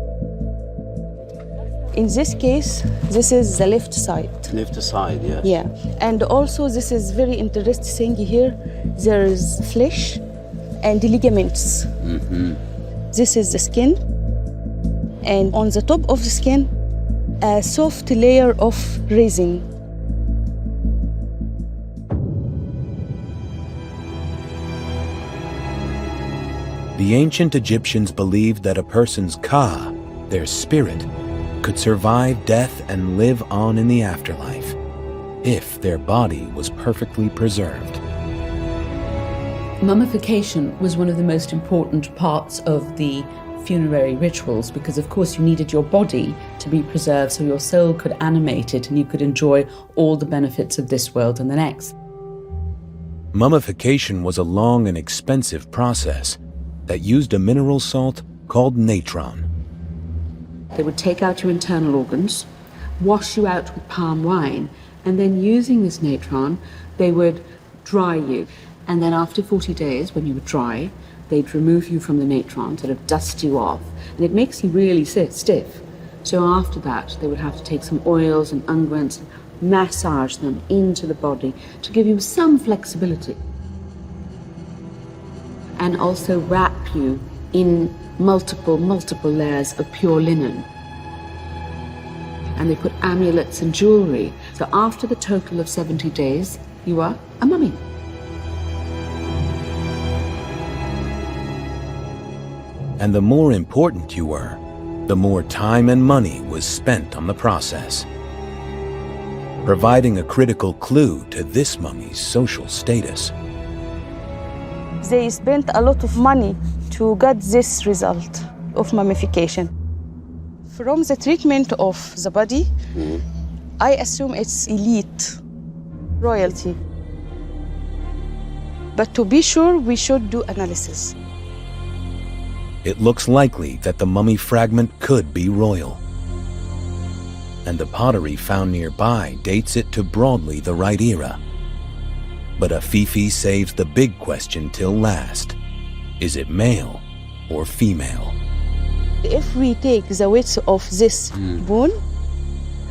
R: In this case, this is the left side.
F: Left side, yes.
R: Yeah, and also this is very interesting here. There is flesh and ligaments. This is the skin, and on the top of the skin, a soft layer of resin.
A: The ancient Egyptians believed that a person's ka, their spirit, could survive death and live on in the afterlife, if their body was perfectly preserved.
D: Mummification was one of the most important parts of the funerary rituals because, of course, you needed your body to be preserved so your soul could animate it and you could enjoy all the benefits of this world and the next.
A: Mummification was a long and expensive process that used a mineral salt called natron.
D: They would take out your internal organs, wash you out with palm wine, and then using this natron, they would dry you. And then after 40 days, when you were dry, they'd remove you from the natron, sort of dust you off, and it makes you really stiff. So after that, they would have to take some oils and unguents and massage them into the body to give you some flexibility. And also wrap you in multiple layers of pure linen. And they put amulets and jewelry. So after the total of 70 days, you are a mummy.
A: And the more important you were, the more time and money was spent on the process, providing a critical clue to this mummy's social status.
R: They spent a lot of money to get this result of mummification. From the treatment of the body, I assume it's elite, royalty. But to be sure, we should do analysis.
A: It looks likely that the mummy fragment could be royal. And the pottery found nearby dates it to broadly the right era. But Afifi saves the big question till last. Is it male or female?
R: If we take the weight of this bone,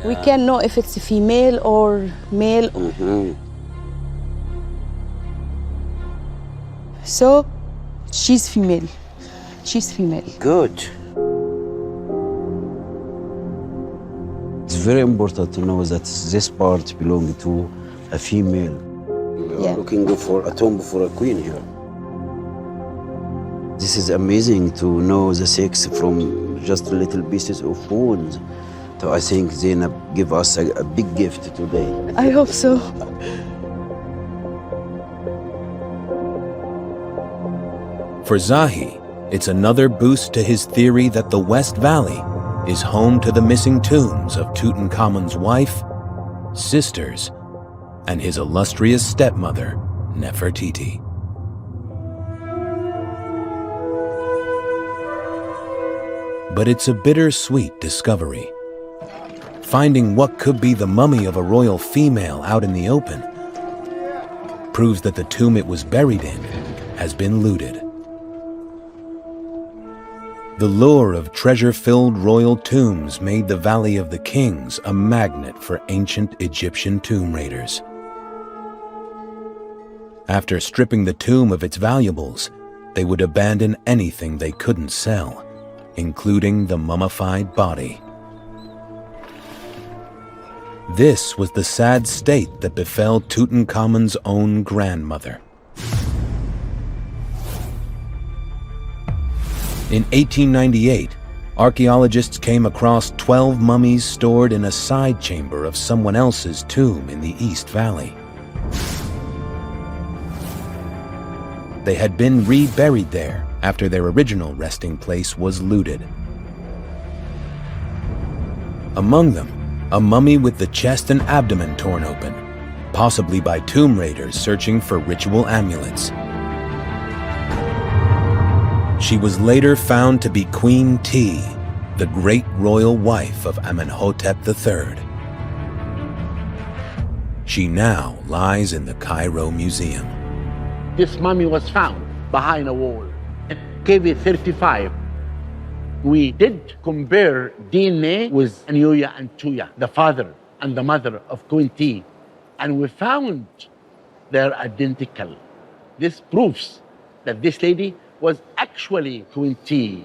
R: we can know if it's female or male. So, she's female. She's female.
F: Good. It's very important to know that this part belongs to a female. We are looking for a tomb for a queen here. This is amazing to know the sex from just little pieces of bones. So I think Zainab give us a big gift today.
R: I hope so.
A: For Zahi, it's another boost to his theory that the West Valley is home to the missing tombs of Tutankhamun's wife, sisters, and his illustrious stepmother, Nefertiti. But it's a bittersweet discovery. Finding what could be the mummy of a royal female out in the open proves that the tomb it was buried in has been looted. The lure of treasure-filled royal tombs made the Valley of the Kings a magnet for ancient Egyptian tomb raiders. After stripping the tomb of its valuables, they would abandon anything they couldn't sell, including the mummified body. This was the sad state that befell Tutankhamun's own grandmother. In 1898, archaeologists came across 12 mummies stored in a side chamber of someone else's tomb in the East Valley. They had been reburied there after their original resting place was looted. Among them, a mummy with the chest and abdomen torn open, possibly by tomb raiders searching for ritual amulets. She was later found to be Queen T, the great royal wife of Amenhotep III. She now lies in the Cairo Museum.
I: This mummy was found behind a wall in KV 35. We did compare DNA with Anuya and Tuya, the father and the mother of Queen T, and we found they're identical. This proves that this lady was actually Queen T.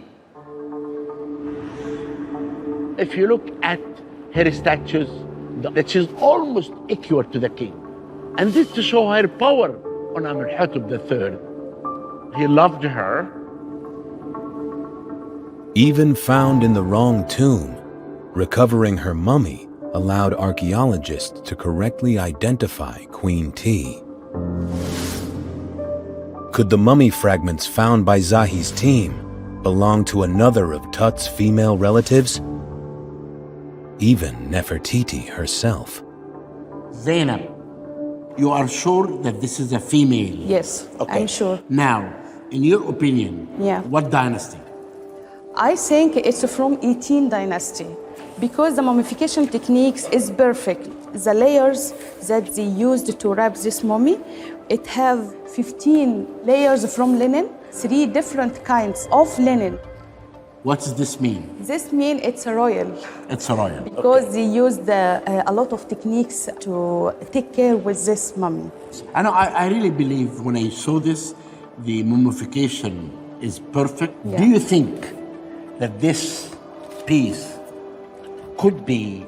I: If you look at her statues, that she's almost equal to the king. And this to show her power on Amenhotep III. He loved her.
A: Even found in the wrong tomb, recovering her mummy allowed archaeologists to correctly identify Queen T. Could the mummy fragments found by Zahi's team belong to another of Tut's female relatives? Even Nefertiti herself.
I: Zainab, you are sure that this is a female?
R: Yes,
I: Okay.
R: I'm sure.
I: Now, in your opinion,
R: Yeah.
I: what dynasty?
R: I think it's from 18 dynasty because the mummification techniques is perfect. The layers that they used to wrap this mummy, it have 15 layers from linen, 3 different kinds of linen.
I: What does this mean?
R: This means it's a royal
I: It's a royal.
R: because they used a lot of techniques to take care with this mummy.
I: I know, I really believe when I saw this, the mummification is perfect.
R: Yeah.
I: Do you think that this piece could be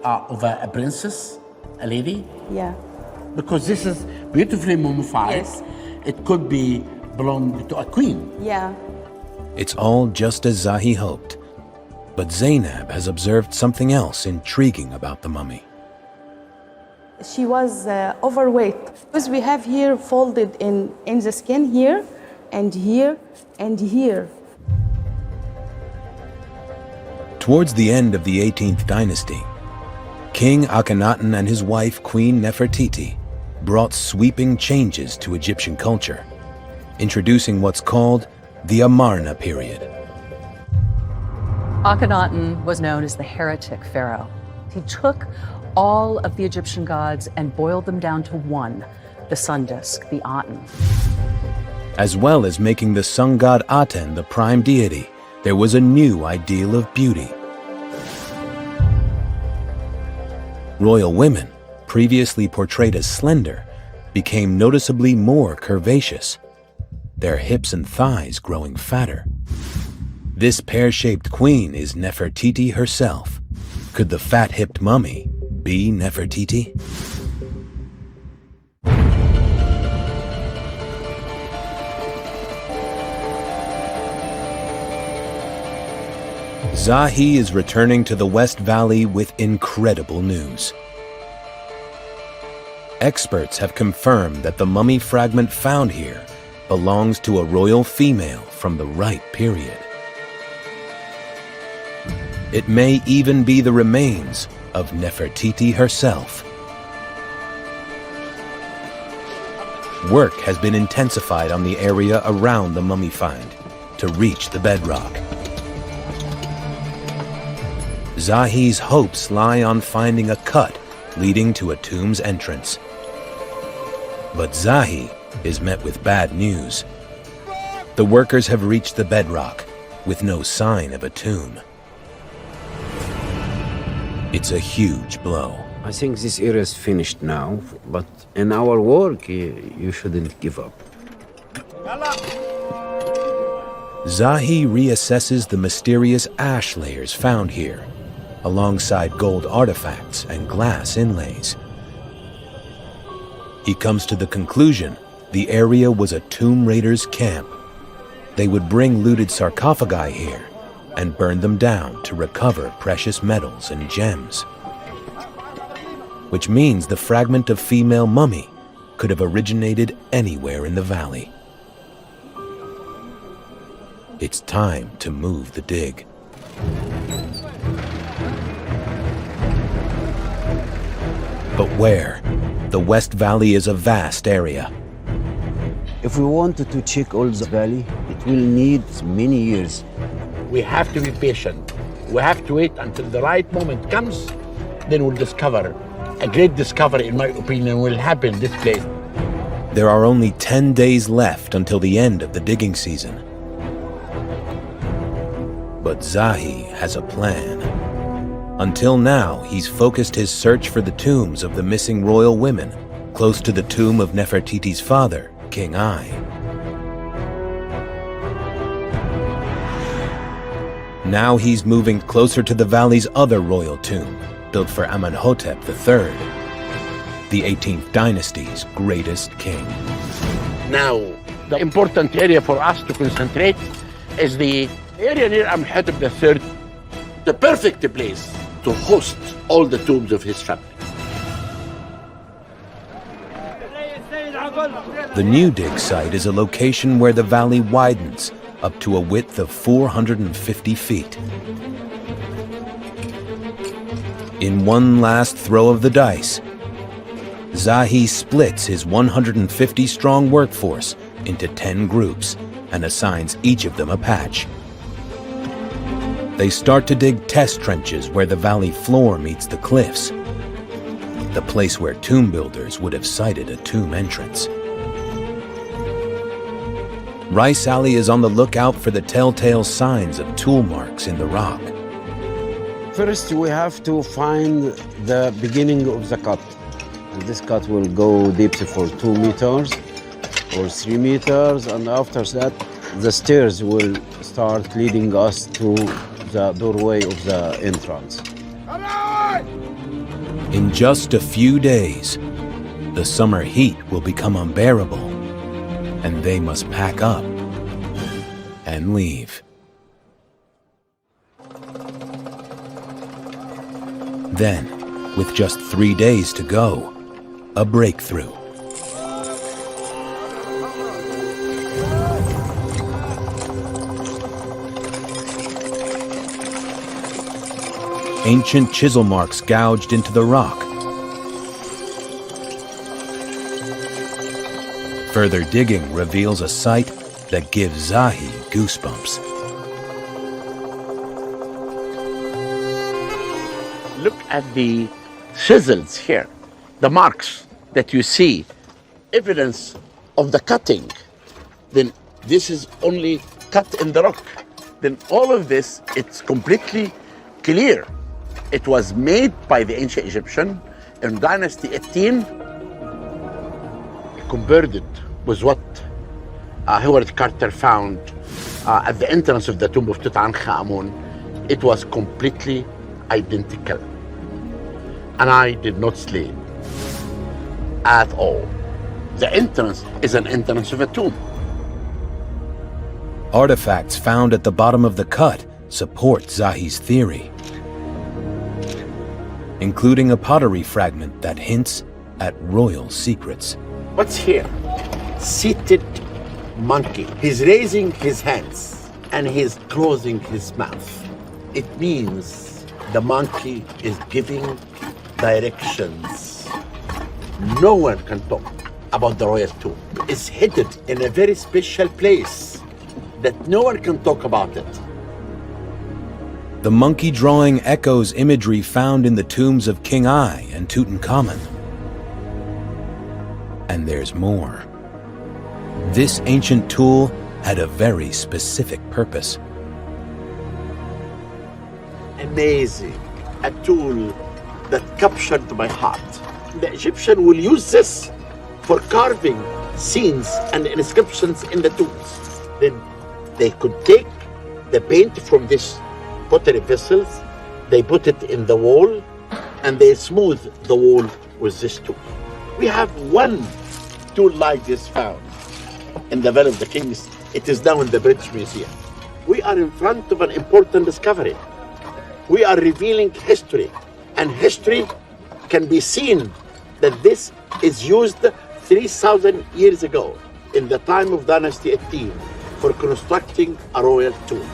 I: of a princess, a lady?
R: Yeah.
I: Because this is beautifully mummified.
R: Yes.
I: It could be belong to a queen.
R: Yeah.
A: It's all just as Zahi hoped. But Zainab has observed something else intriguing about the mummy.
R: She was overweight because we have here folded in the skin here and here and here.
A: Towards the end of the 18th dynasty, King Akhenaten and his wife Queen Nefertiti brought sweeping changes to Egyptian culture, introducing what's called the Amarna period.
E: Akhenaten was known as the heretic pharaoh. He took all of the Egyptian gods and boiled them down to one, the sun disk, the Aten.
A: As well as making the sun god Aten the prime deity, there was a new ideal of beauty. Royal women, previously portrayed as slender, became noticeably more curvaceous, their hips and thighs growing fatter. This pear-shaped queen is Nefertiti herself. Could the fat-hipped mummy be Nefertiti? Zahi is returning to the West Valley with incredible news. Experts have confirmed that the mummy fragment found here belongs to a royal female from the right period. It may even be the remains of Nefertiti herself. Work has been intensified on the area around the mummy find to reach the bedrock. Zahi's hopes lie on finding a cut leading to a tomb's entrance. But Zahi is met with bad news. The workers have reached the bedrock with no sign of a tomb. It's a huge blow.
F: I think this area is finished now, but in our work, you shouldn't give up.
A: Zahi reassesses the mysterious ash layers found here alongside gold artifacts and glass inlays. He comes to the conclusion the area was a tomb raiders' camp. They would bring looted sarcophagi here and burn them down to recover precious metals and gems. Which means the fragment of female mummy could have originated anywhere in the valley. It's time to move the dig. But where? The West Valley is a vast area.
F: If we wanted to check all the valley, it will need many years.
I: We have to be patient. We have to wait until the right moment comes, then we'll discover. A great discovery, in my opinion, will happen in this place.
A: There are only 10 days left until the end of the digging season. But Zahi has a plan. Until now, he's focused his search for the tombs of the missing royal women, close to the tomb of Nefertiti's father, King I. Now he's moving closer to the valley's other royal tomb, built for Amenhotep III, the 18th dynasty's greatest king.
I: Now, the important area for us to concentrate is the area near Amenhotep III, the perfect place to host all the tombs of his family.
A: The new dig site is a location where the valley widens up to a width of 450 feet. In one last throw of the dice, Zahi splits his 150-strong workforce into 10 groups and assigns each of them a patch. They start to dig test trenches where the valley floor meets the cliffs, the place where tomb builders would have sited a tomb entrance. Rice Alley is on the lookout for the telltale signs of tool marks in the rock.
F: First, we have to find the beginning of the cut. And this cut will go deep for 2 meters or 3 meters, and after that, the stairs will start leading us to the doorway of the entrance.
A: In just a few days, the summer heat will become unbearable, and they must pack up and leave. Then, with just 3 days to go, a breakthrough. Ancient chisel marks gouged into the rock. Further digging reveals a site that gives Zahi goosebumps.
I: Look at the chisels here, the marks that you see, evidence of the cutting. Then this is only cut in the rock. Then all of this, it's completely clear. It was made by the ancient Egyptian in Dynasty 18, compared with what Howard Carter found at the entrance of the tomb of Tutankhamun. It was completely identical. And I did not sleep at all. The entrance is an entrance of a tomb.
A: Artifacts found at the bottom of the cut support Zahi's theory, including a pottery fragment that hints at royal secrets.
I: What's here? Seated monkey. He's raising his hands and he's closing his mouth. It means the monkey is giving directions. No one can talk about the royal tomb. It's hidden in a very special place that no one can talk about it.
A: The monkey drawing echoes imagery found in the tombs of King I and Tutankhamun. And there's more. This ancient tool had a very specific purpose.
I: Amazing. A tool that captured my heart. The Egyptian will use this for carving scenes and inscriptions in the tombs. Then they could take the paint from this pottery vessels,
B: They put it in the wall and they smooth the wall with this tool. We have one tool like this found in the Valley of the Kings. It is now in the British Museum. We are in front of an important discovery. We are revealing history, and history can be seen that this is used 3,000 years ago in the time of Dynasty 18 for constructing a royal tomb.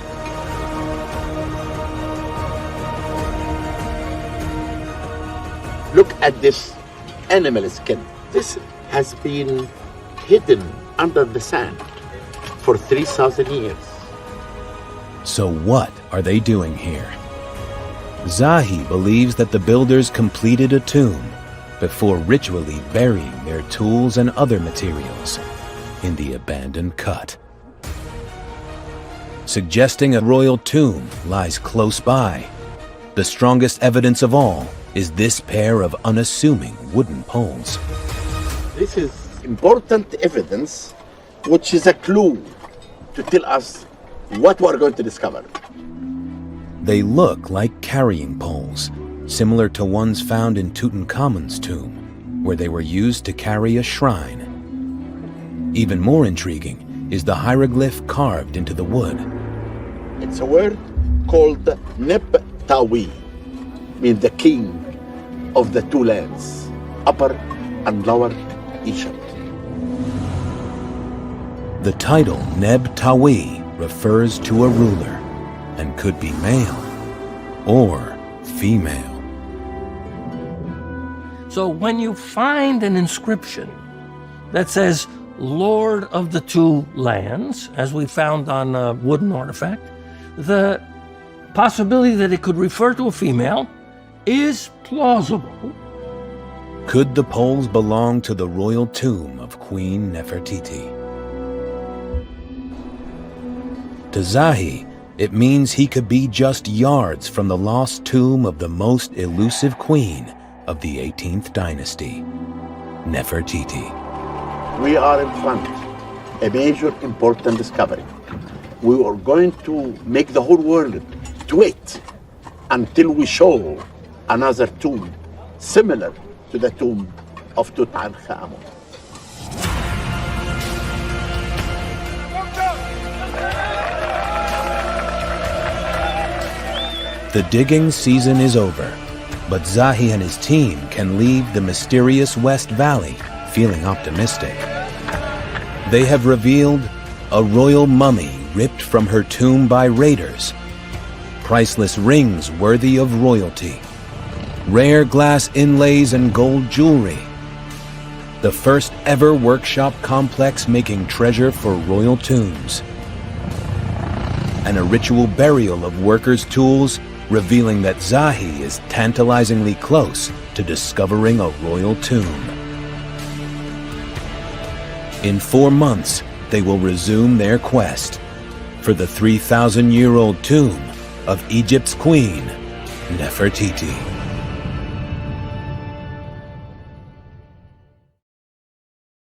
B: Look at this animal skin. This has been hidden under the sand for 3,000 years.
A: So what are they doing here? Zahi believes that the builders completed a tomb before ritually burying their tools and other materials in the abandoned cut, suggesting a royal tomb lies close by. The strongest evidence of all is this pair of unassuming wooden poles.
B: This is important evidence, which is a clue to tell us what we're going to discover.
A: They look like carrying poles, similar to ones found in Tutankhamun's tomb, where they were used to carry a shrine. Even more intriguing is the hieroglyph carved into the wood.
B: It's a word called Neb-Tawi, means the king of the two lands, Upper and Lower Egypt.
A: The title Neb-Tawi refers to a ruler and could be male or female.
C: So when you find an inscription that says Lord of the Two Lands, as we found on a wooden artifact, the possibility that it could refer to a female is plausible.
A: Could the poles belong to the royal tomb of Queen Nefertiti? To Zahi, it means he could be just yards from the lost tomb of the most elusive queen of the 18th dynasty, Nefertiti.
B: We are in front of a major important discovery. We are going to make the whole world to wait until we show another tomb similar to the tomb of Tutankhamun.
A: The digging season is over, but Zahi and his team can leave the mysterious West Valley feeling optimistic. They have revealed a royal mummy ripped from her tomb by raiders, priceless rings worthy of royalty, rare glass inlays and gold jewelry, the first ever workshop complex making treasure for royal tombs, and a ritual burial of workers' tools revealing that Zahi is tantalizingly close to discovering a royal tomb. In 4 months, they will resume their quest for the 3,000-year-old tomb of Egypt's queen, Nefertiti.